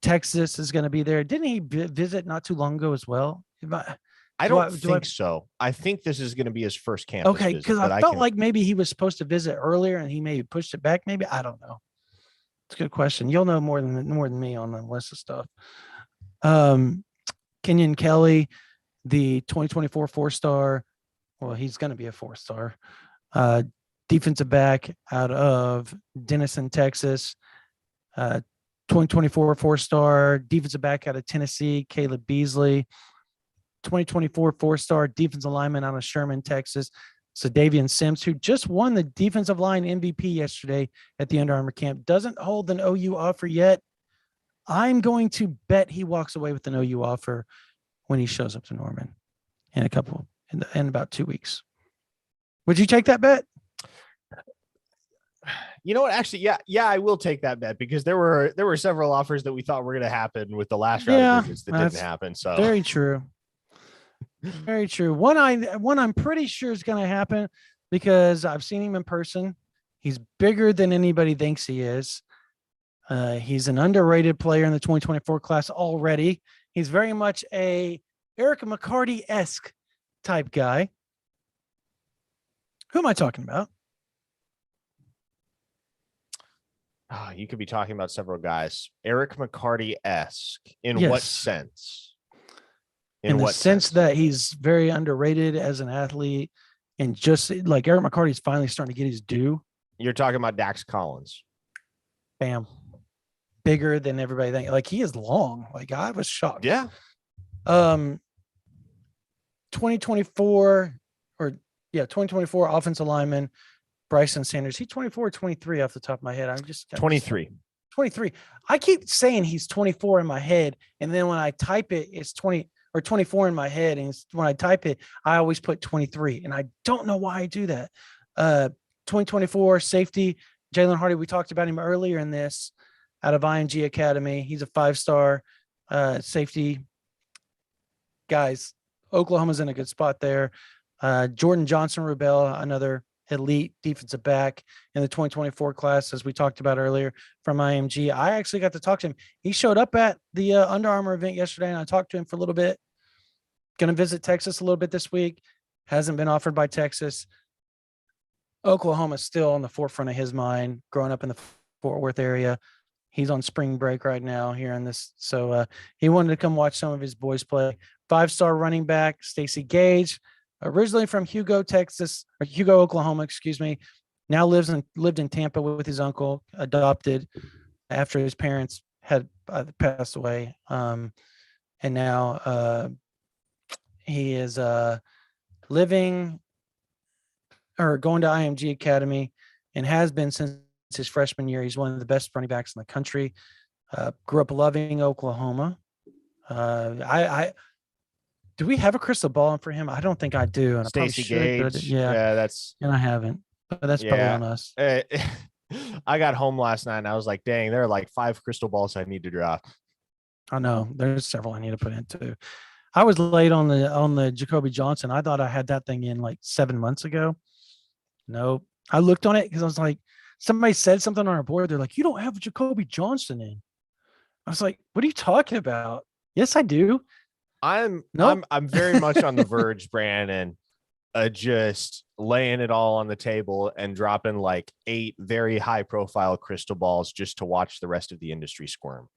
Texas, is going to be there. Didn't he visit not too long ago as well? I don't think so. I think this is going to be his first campus. Okay, because I felt like maybe he was supposed to visit earlier and he maybe pushed it back. Maybe, I don't know. It's a good question. You'll know more than me on the Melissa stuff. Kenyon Kelly, the 2024 4-star. Well, he's going to be a 4-star. Defensive back out of Denison, Texas. 2024 4-star defensive back out of Tennessee, Caleb Beasley. 2024 4-star defensive lineman out of Sherman, Texas, Sadavian Sims, who just won the defensive line MVP yesterday at the Under Armour camp. Doesn't hold an OU offer yet. I'm going to bet he walks away with an OU offer when he shows up to Norman in about 2 weeks. Would you take that bet? You know what? Actually, yeah, I will take that bet because there were several offers that we thought were going to happen with the last round of visits that didn't happen. So very true. Very true. One I'm pretty sure is going to happen because I've seen him in person. He's bigger than anybody thinks he is. He's an underrated player in the 2024 class already. He's very much a Eric McCarty-esque type guy. Who am I talking about? Oh, you could be talking about several guys. Eric McCarty-esque. In what sense? In the sense that he's very underrated as an athlete, and just like Eric McCarty is finally starting to get his due. You're talking about Dax Collins. Bam. Bigger than everybody thinks. Like, he is long. Like, I was shocked. Yeah. 2024 offensive lineman Bryson Sanders. He's 24 or 23 off the top of my head. I'm just 23. 23. I keep saying he's 24 in my head, and then when I type it, it's 20 or 24 in my head, and when I type it, I always put 23, and I don't know why I do that. 2024 safety Jalen Hardy. We talked about him earlier in this, out of IMG Academy. He's a 5-star safety. Guys, Oklahoma's in a good spot there. Jordan Johnson Rubel, another elite defensive back in the 2024 class, as we talked about earlier from IMG. I actually got to talk to him. He showed up at the Under Armour event yesterday, and I talked to him for a little bit. Going to visit Texas a little bit this week. Hasn't been offered by Texas. Oklahoma's still on the forefront of his mind, growing up in the Fort Worth area. He's on spring break right now here in this. So he wanted to come watch some of his boys play. 5-star running back, Stacey Gage, originally from Hugo, Oklahoma, excuse me. Now lived in Tampa with his uncle, adopted after his parents had passed away. And now he is living or going to IMG Academy and has been since his freshman year. He's one of the best running backs in the country. Grew up loving Oklahoma. Do we have a crystal ball for him? I don't think I do. And Stacey I probably should, Gage. yeah, That's. And I haven't. But that's probably on us. I got home last night and I was like, dang, there are like 5 crystal balls I need to drop. I know there's several I need to put in too. I was late on the Jacoby Johnson. I thought I had that thing in like 7 months ago. Nope. I looked on it because I was like, somebody said something on our board. They're like, you don't have Jacoby Johnson in. I was like, what are you talking about? Yes, I do. I'm very much on the verge, Brandon, just laying it all on the table and dropping like 8 very high profile crystal balls just to watch the rest of the industry squirm.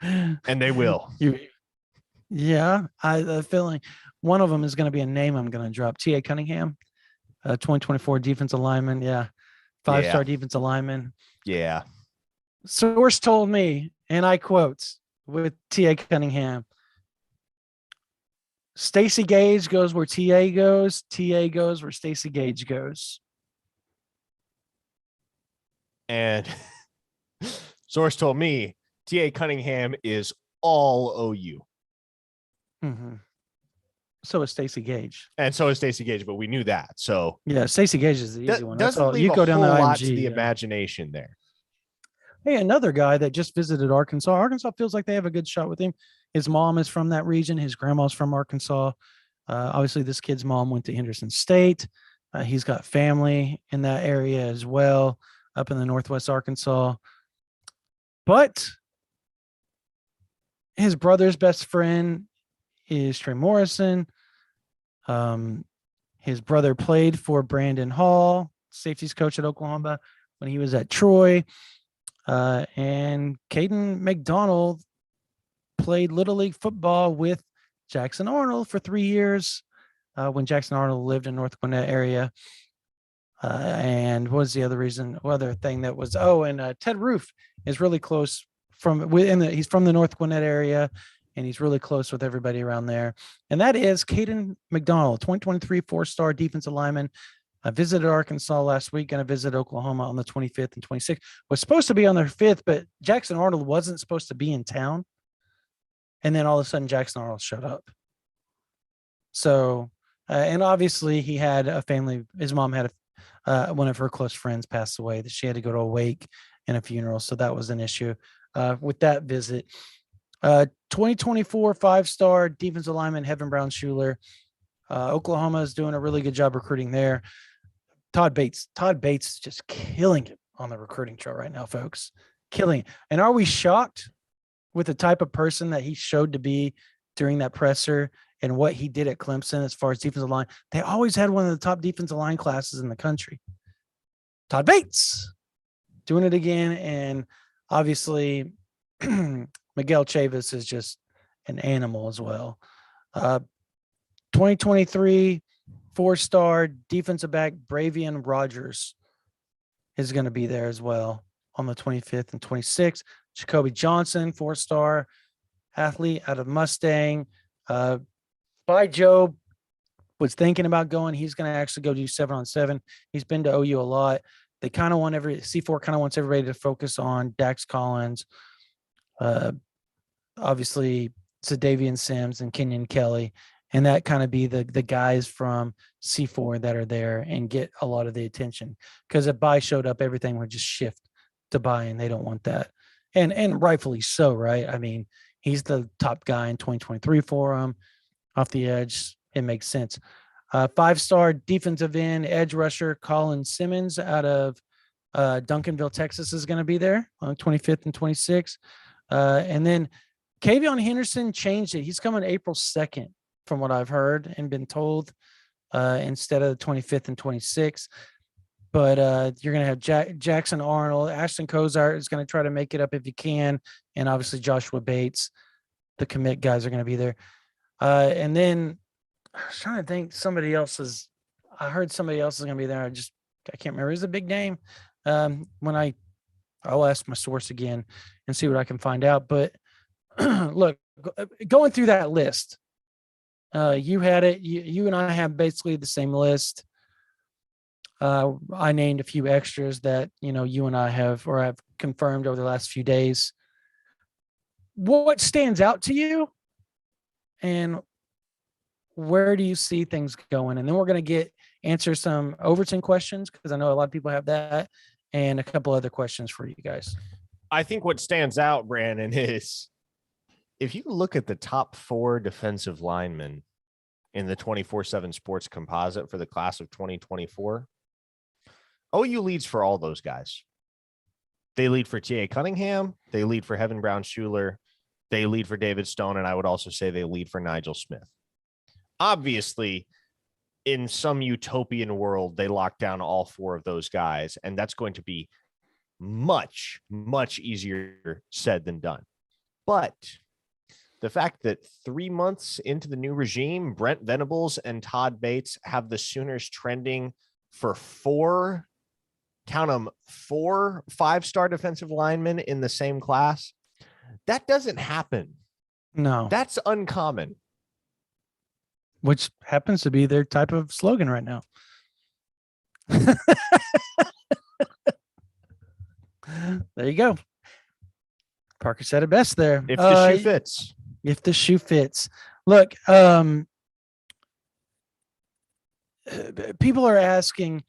And they will. Yeah, I feeling one of them is going to be a name I'm going to drop. T.A. Cunningham, 2024 defensive lineman. Yeah, 5-star defensive lineman. Yeah. Source told me, and I quote with T.A. Cunningham, Stacey Gage goes where T.A. goes. T.A. goes where Stacey Gage goes. And source told me T.A. Cunningham is all OU. Mm-hmm. So is Stacey Gage. And so is Stacey Gage, but we knew that. So yeah, Stacey Gage is the easy one. That's all. You go down the lot to the imagination there. Hey, another guy that just visited Arkansas. Arkansas feels like they have a good shot with him. His mom is from that region. His grandma's from Arkansas. Obviously, this kid's mom went to Henderson State. He's got family in that area as well, up in the Northwest Arkansas. But his brother's best friend is Trey Morrison. His brother played for Brandon Hall, safeties coach at Oklahoma, when he was at Troy. And Caden McDonald played Little League football with Jackson Arnold for 3 years when Jackson Arnold lived in North Gwinnett area. And what was the other thing that was, and Ted Roof is really close he's from the North Gwinnett area, and he's really close with everybody around there. And that is Caden McDonald, 2023 4-star defensive lineman. I visited Arkansas last week, going to visit Oklahoma on the 25th and 26th. Was supposed to be on their 5th, but Jackson Arnold wasn't supposed to be in town. And then all of a sudden, Jackson Arnold showed up. So, and obviously he had a family. His mom had one of her close friends pass away that she had to go to a wake and a funeral. So that was an issue with that visit. 2024 5-star defensive lineman, Heaven Brown Schuler. Oklahoma is doing a really good job recruiting there. Todd Bates is just killing it on the recruiting trail right now, folks. Killing it. And are we shocked with the type of person that he showed to be during that presser and what he did at Clemson as far as defensive line? They always had one of the top defensive line classes in the country. Todd Bates doing it again. And obviously Miguel Chavis is just an animal as well. 2023 4-star defensive back Bravian Rogers is going to be there as well on the 25th and 26th. Jacoby Johnson, 4-star athlete out of Mustang. By Joe was thinking about going. He's going to actually go do 7-on-7. He's been to OU a lot. They kind of want C4 kind of wants everybody to focus on Dax Collins, obviously Sadavian Sims and Kenyon Kelly, and that kind of be the guys from C4 that are there and get a lot of the attention. Because if Bai showed up, everything would just shift to Bai, and they don't want that. And rightfully so, right? I mean, he's the top guy in 2023 for them. off the edge. It makes sense. 5-star defensive end, edge rusher Colin Simmons out of Duncanville, Texas is going to be there on 25th and 26th. And then Kavion Henderson changed it. He's coming April 2nd, from what I've heard and been told, instead of the 25th and 26th. But you're going to have Jackson Arnold. Ashton Kozart is going to try to make it up if he can. And obviously Joshua Bates, the commit guys, are going to be there. And then I was trying to think I heard somebody else is going to be there. I can't remember. It's a big name. I'll ask my source again and see what I can find out. But look, going through that list, you had it. You and I have basically the same list. I named a few extras that, you and I have confirmed over the last few days. What stands out to you, and where do you see things going? And then we're going to answer some Overton questions, because I know a lot of people have that, and a couple other questions for you guys. I think what stands out, Brandon, is if you look at the top 4 defensive linemen in the 24/7 Sports composite for the class of 2024, OU leads for all those guys. They lead for T.A. Cunningham. They lead for Heaven Brown-Schuler. They lead for David Stone. And I would also say they lead for Nigel Smith. Obviously, in some utopian world, they lock down all 4 of those guys. And that's going to be much, much easier said than done. But the fact that 3 months into the new regime, Brent Venables and Todd Bates have the Sooners trending for 4 5-star defensive linemen in the same class. That doesn't happen. No. That's uncommon. Which happens to be their type of slogan right now. There you go. Parker said it best there. If the shoe fits. If the shoe fits. Look, people are asking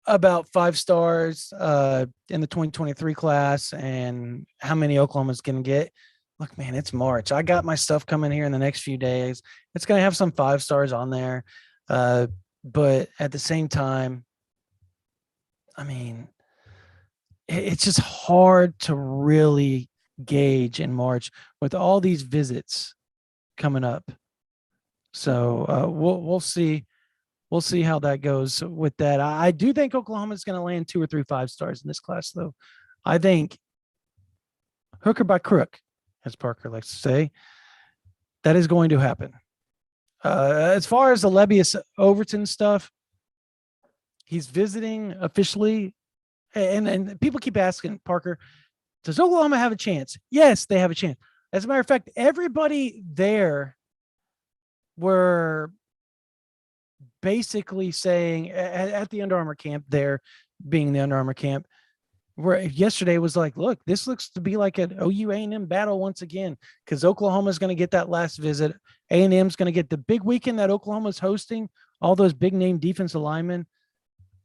about 5 stars in the 2023 class and how many Oklahoma's going to get. Look, man, it's March. I got my stuff coming here in the next few days. It's going to have some 5 stars on there. But at the same time, I mean, it's just hard to really gauge in March with all these visits coming up. So we'll see. We'll see how that goes with that. I do think Oklahoma is going to land 2 or 3 5 stars in this class, though. I think hook or by crook, as Parker likes to say, that is going to happen. As far as the Lebius Overton stuff, he's visiting officially. And people keep asking, Parker, does Oklahoma have a chance? Yes, they have a chance. As a matter of fact, everybody there were basically saying at the Under Armour camp, there being the Under Armour camp, where yesterday was like, look, this looks to be like an OU A&M battle once again, because Oklahoma is going to get that last visit. A&M is going to get the big weekend that Oklahoma is hosting, all those big name defensive linemen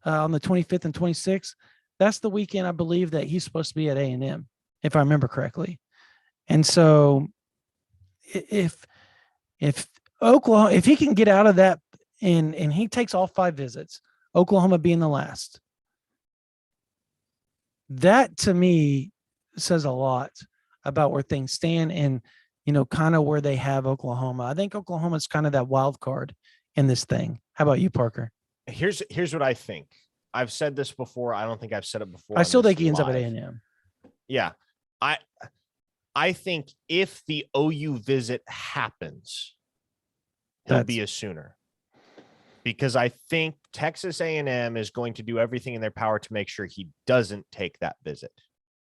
on the 25th and 26th. That's the weekend I believe that he's supposed to be at A&M, if I remember correctly. And so if Oklahoma, if he can get out of that and he takes all 5 visits, Oklahoma being the last, that to me says a lot about where things stand and, kind of where they have Oklahoma. I think Oklahoma's kind of that wild card in this thing. How about you, Parker? Here's what I think. I've said this before. I don't think I've said it before. I still think he ends up at A&M. Yeah. I think if the OU visit happens, he'll be a Sooner. Because I think Texas A&M is going to do everything in their power to make sure he doesn't take that visit.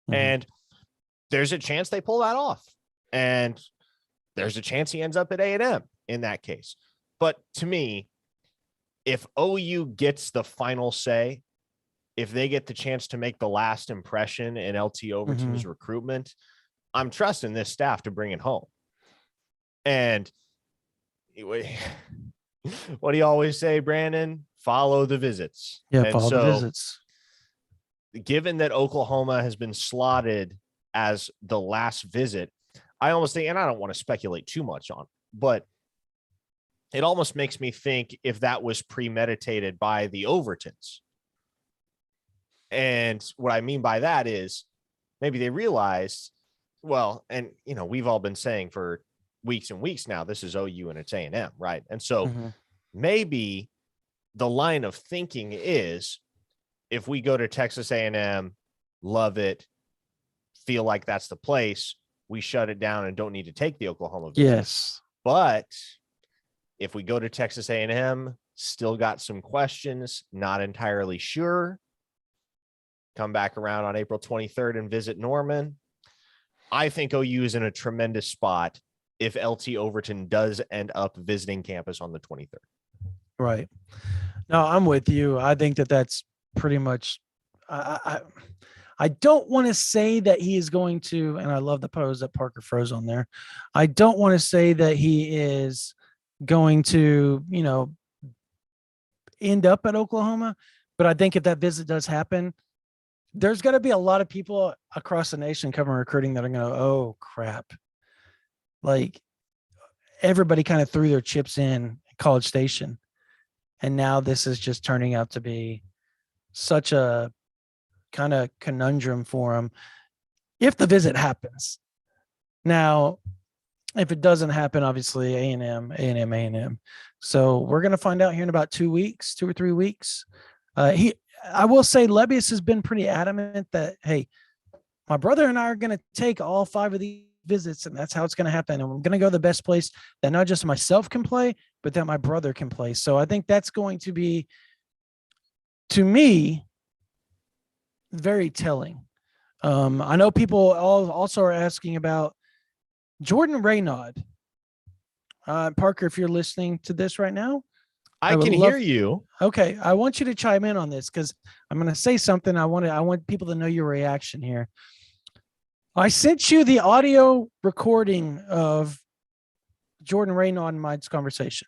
Mm-hmm. And there's a chance they pull that off. And there's a chance he ends up at A&M in that case. But to me, if OU gets the final say, if they get the chance to make the last impression in LT Overton's recruitment, I'm trusting this staff to bring it home. And what do you always say, Brandon? Follow the visits. Yeah, and follow the visits. Given that Oklahoma has been slotted as the last visit, I almost think, and I don't want to speculate too much on, but it almost makes me think if that was premeditated by the Overtons. And what I mean by that is maybe they realized, well, and we've all been saying for weeks and weeks now, this is OU and it's A&M, right? And so maybe the line of thinking is, if we go to Texas A&M, love it, feel like that's the place, we shut it down and don't need to take the Oklahoma visit. Yes. But if we go to Texas A&M, still got some questions, not entirely sure, come back around on April 23rd and visit Norman, I think OU is in a tremendous spot if LT Overton does end up visiting campus on the 23rd. Right. No, I'm with you. I think that that's pretty much, I don't want to say that he is going to, and I love the pose that Parker froze on there. I don't want to say that he is going to, end up at Oklahoma, but I think if that visit does happen, there's going to be a lot of people across the nation covering recruiting that are going to, oh crap. Like, everybody kind of threw their chips in College Station. And now this is just turning out to be such a kind of conundrum for him if the visit happens. Now, if it doesn't happen, obviously A&M. So we're going to find out here in about 2 or 3 weeks. I will say Lebbeus has been pretty adamant that, hey, my brother and I are going to take all 5 of these visits, and that's how it's going to happen. And I'm going to go to the best place that not just myself can play, but that my brother can play. So I think that's going to be, to me, very telling. I know people also are asking about Jordan Raynaud. Parker, if you're listening to this right now, I can hear you. Okay, I want you to chime in on this because I'm going to say something. I want people to know your reaction here. I sent you the audio recording of Jordan Raynaud and my conversation.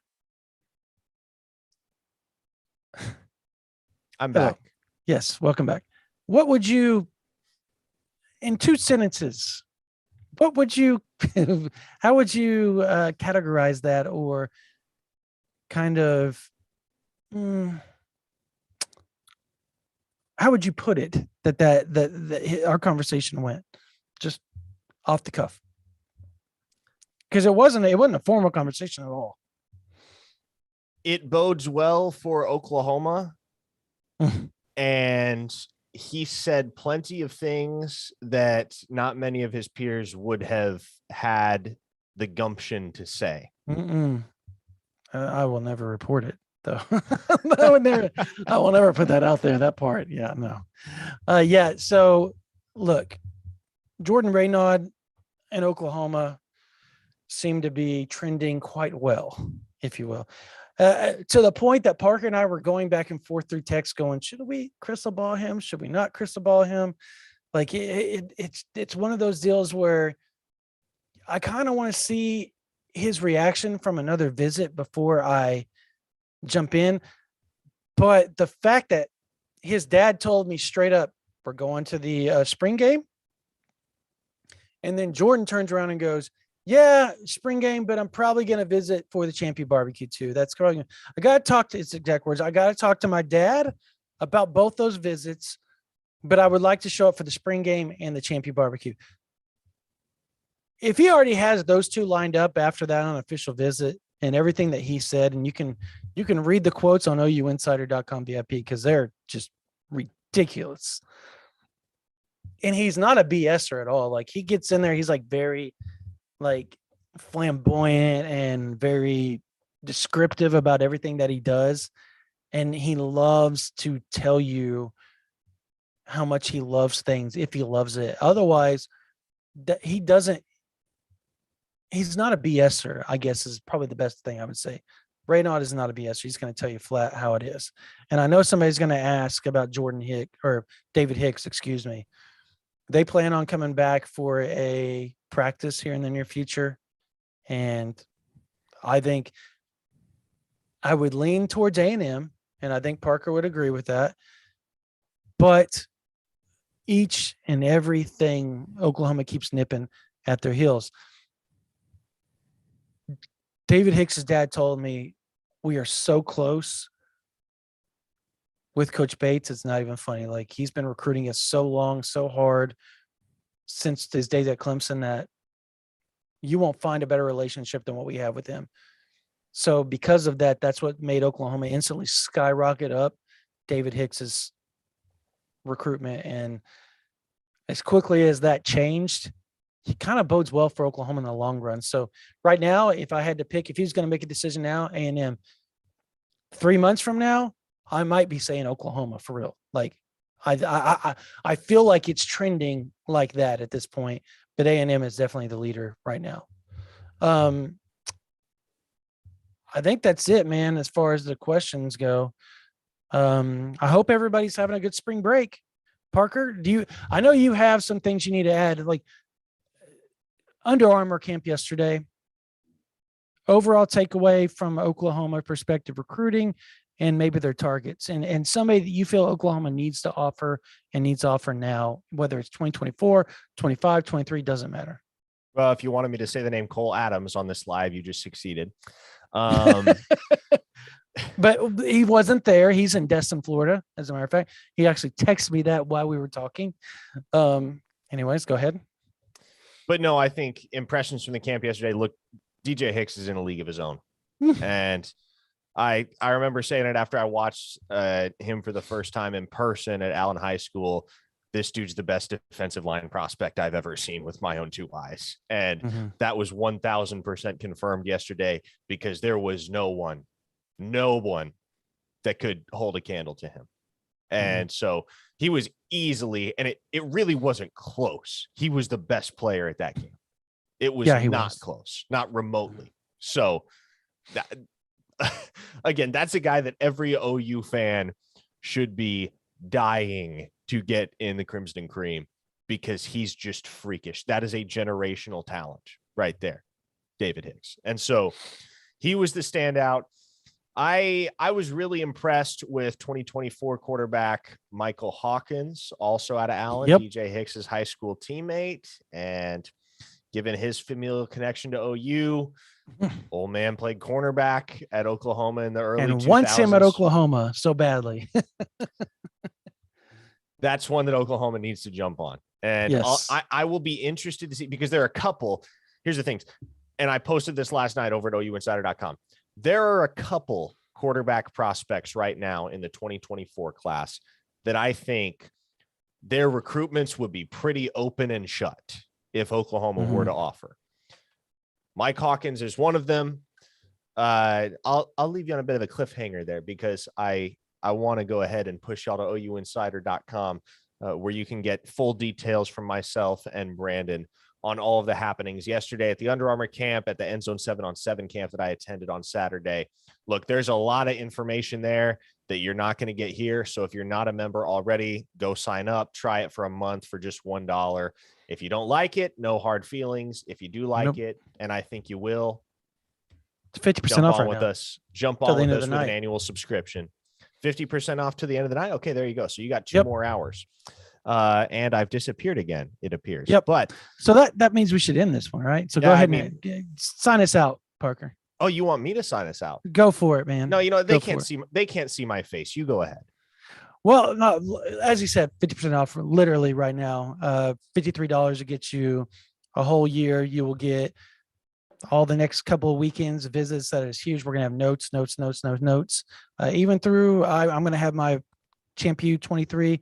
I'm back. Hello. Yes, welcome back. What would you, in 2 sentences, how would you categorize that, or kind of, how would you put it that our conversation went just off the cuff? Because it wasn't a formal conversation at all. It bodes well for Oklahoma. And he said plenty of things that not many of his peers would have had the gumption to say. I will never report it, though. I will never put that out there, that part. Yeah, no. So look, Jordan Raynaud and Oklahoma seem to be trending quite well, if you will. To the point that Parker and I were going back and forth through text going, should we crystal ball him? Should we not crystal ball him? Like it's one of those deals where I kind of want to see his reaction from another visit before I jump in. But the fact that his dad told me straight up, we're going to the spring game. And then Jordan turns around and goes, yeah, spring game, but I'm probably going to visit for the Champion Barbecue too. That's probably, I got to talk to his exact words. I got to talk to my dad about both those visits, but I would like to show up for the spring game and the Champion Barbecue. If he already has those 2 lined up after that on official visit and everything that he said, and you can read the quotes on OUinsider.com VIP because they're just ridiculous. And he's not a BSer at all. Like, he gets in there, he's like very like flamboyant and very descriptive about everything that he does. And he loves to tell you how much he loves things if he loves it. Otherwise, that he's not a BSer, I guess, is probably the best thing I would say. Raynaud is not a BSer. He's going to tell you flat how it is. And I know somebody's going to ask about David Hicks, excuse me. They plan on coming back for a practice here in the near future. And I think I would lean towards A&M, and I think Parker would agree with that. But each and everything Oklahoma keeps nipping at their heels. David Hicks's dad told me we are so close with Coach Bates. It's not even funny. Like, he's been recruiting us so long, so hard since his days at Clemson that you won't find a better relationship than what we have with him. So because of that, that's what made Oklahoma instantly skyrocket up David Hicks's recruitment. And as quickly as that changed, he kind of bodes well for Oklahoma in the long run. So right now, if I had to pick, if he was going to make a decision now, A&M, 3 months from now, I might be saying Oklahoma for real. Like, I feel like it's trending like that at this point, but A&M is definitely the leader right now. I think that's it, man, as far as the questions go. I hope everybody's having a good spring break. Parker, I know you have some things you need to add, like Under Armour camp yesterday. Overall takeaway from Oklahoma perspective, recruiting and maybe their targets, and somebody that you feel Oklahoma needs to offer and needs to offer now, whether it's 2024, 25, 23, doesn't matter. Well, if you wanted me to say the name Cole Adams on this live, you just succeeded. But he wasn't there. He's in Destin, Florida. As a matter of fact, he actually texted me that while we were talking. Anyways, go ahead. But no, I think impressions from the camp yesterday. Look, DJ Hicks is in a league of his own. And I remember saying it after I watched him for the first time in person at Allen High School. This dude's the best defensive line prospect I've ever seen with my own two eyes. And that was 1000% confirmed yesterday, because there was no one that could hold a candle to him. And so he was easily, and it really wasn't close. He was the best player at that game. It was not close, not remotely. So that, again, that's a guy that every OU fan should be dying to get in the Crimson and Cream, because he's just freakish. That is a generational talent right there, David Hicks. And so he was the standout. I was really impressed with 2024 quarterback Michael Hawkins, also out of Allen, DJ Hicks's high school teammate. And given his familial connection to OU, old man played cornerback at Oklahoma in the early 2000s. And wants him at Oklahoma so badly. That's one that Oklahoma needs to jump on. And yes. I will be interested to see, because there are a couple. Here's the things. And I posted this last night over at OUinsider.com. There are a couple quarterback prospects right now in the 2024 class that I think their recruitments would be pretty open and shut if Oklahoma were to offer. Mike Hawkins is one of them. I'll leave you on a bit of a cliffhanger there, because I want to go ahead and push y'all to OUinsider.com, where you can get full details from myself and Brandon on all of the happenings yesterday at the Under Armour camp, at the End Zone 7-on-7 camp that I attended on Saturday. Look, there's a lot of information there that you're not going to get here. So if you're not a member already, go sign up, try it for a month for just $1. If you don't like it, no hard feelings. If you do like it, and I think you will, it's 50% off right with now. Jump on with us with an annual subscription. 50% off to the end of the night. Okay, there you go. So you got 2 more hours. And I've disappeared again, it appears. But so that means we should end this one, right? So go ahead and sign us out, Parker. Oh, you want me to sign us out? Go for it, man. No, they can't see my face. You go ahead. Well, no, as you said, 50% off literally right now. $53 to get you a whole year. You will get all the next couple of weekends visits. That is huge. We're gonna have notes. Even through I'm gonna have my Champion 23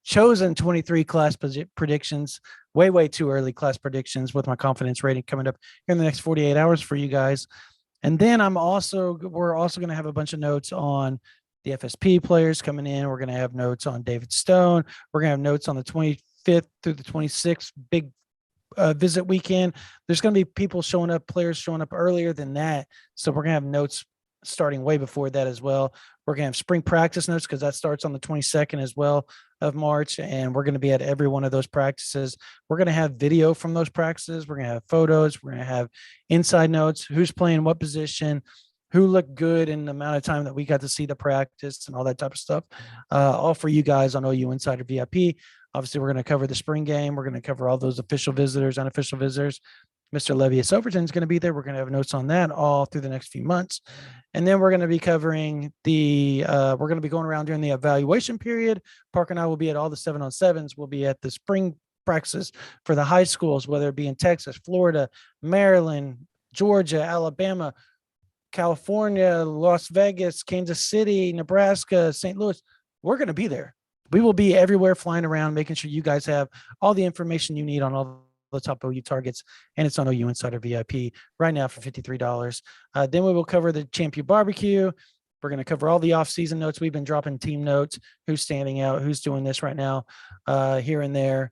chosen 23 class predictions, way too early class predictions with my confidence rating coming up here in the next 48 hours for you guys. And then we're also going to have a bunch of notes on the FSP players coming in. We're going to have notes on David Stone. We're going to have notes on the 25th through the 26th big visit weekend. There's going to be people showing up, players showing up earlier than that. So we're going to have notes starting way before that as well. We're going to have spring practice notes, because that starts on the 22nd as well of March. And we're going to be at every one of those practices. We're going to have video from those practices. We're going to have photos. We're going to have inside notes, who's playing what position, who looked good in the amount of time that we got to see the practice, and all that type of stuff. All for you guys on OU Insider VIP. Obviously, we're going to cover the spring game. We're going to cover all those official visitors, unofficial visitors. Mr. Levius Overton is going to be there. We're going to have notes on that all through the next few months. And then we're going to be covering we're going to be going around during the evaluation period. Parker and I will be at all the 7-on-7s. We'll be at the spring practices for the high schools, whether it be in Texas, Florida, Maryland, Georgia, Alabama, California, Las Vegas, Kansas City, Nebraska, St. Louis. We're going to be there. We will be everywhere flying around, making sure you guys have all the information you need on all the top OU targets, and it's on OU Insider VIP right now for $53. Then we will cover the Champion Barbecue. We're going to cover all the off-season notes. We've been dropping team notes, who's standing out, who's doing this right now, here and there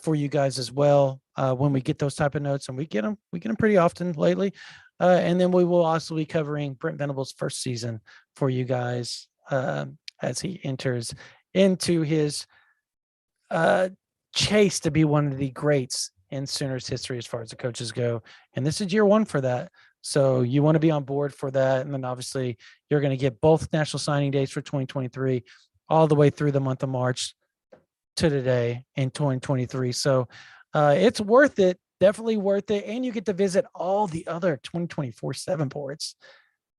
for you guys as well. When we get those type of notes, and we get them pretty often lately. And then we will also be covering Brent Venable's first season for you guys as he enters into his chase to be one of the greats in Sooners history as far as the coaches go. And this is year one for that. So you want to be on board for that. And then obviously you're going to get both national signing days for 2023 all the way through the month of March to today in 2023. So it's worth it. Definitely worth it. And you get to visit all the other 2024-7 boards.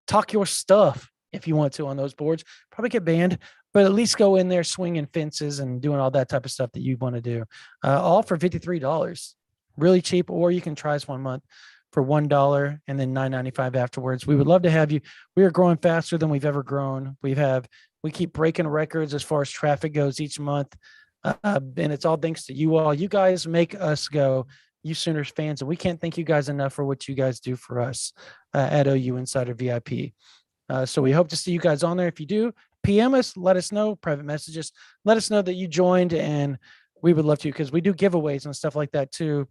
Talk your stuff if you want to on those boards. Probably get banned, but at least go in there swinging fences and doing all that type of stuff that you want to do. All for $53. Really cheap. Or you can try us 1 month for $1 and then $9.95 afterwards. We would love to have you. We are growing faster than we've ever grown. We keep breaking records as far as traffic goes each month. And it's all thanks to you all. You guys make us go, you Sooners fans, and we can't thank you guys enough for what you guys do for us at OU Insider VIP. So we hope to see you guys on there. If you do, PM us, let us know, private messages, let us know that you joined, and we would love to, because we do giveaways and stuff like that too.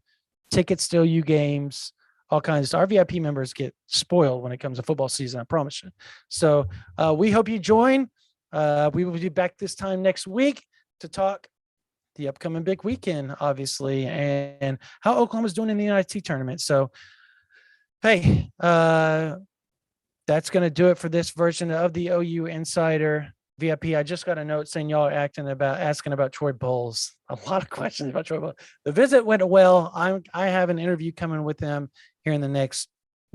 Tickets to OU games, all kinds of stuff. Our VIP members get spoiled when it comes to football season, I promise you. So we hope you join. We will be back this time next week to talk the upcoming big weekend, obviously, and how Oklahoma's doing in the NIT tournament. So, hey, that's going to do it for this version of the OU Insider VIP. I just got a note saying y'all are asking about Troy Bowles. A lot of questions about Troy Bowles. The visit went well. I have an interview coming with him here in the next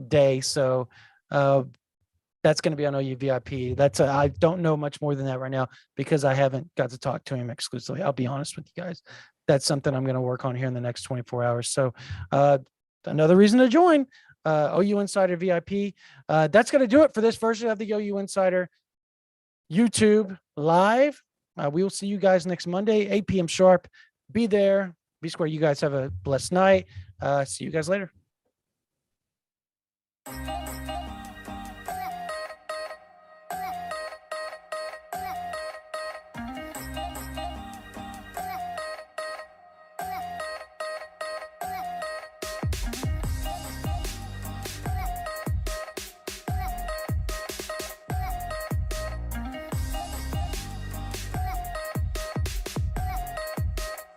day. So, that's going to be on OU VIP. I don't know much more than that right now because I haven't got to talk to him exclusively. I'll be honest with you guys. That's something I'm going to work on here in the next 24 hours. So another reason to join OU Insider VIP. That's going to do it for this version of the OU Insider YouTube live. We will see you guys next Monday, 8 p.m. sharp. Be there. Be square. You guys have a blessed night. See you guys later.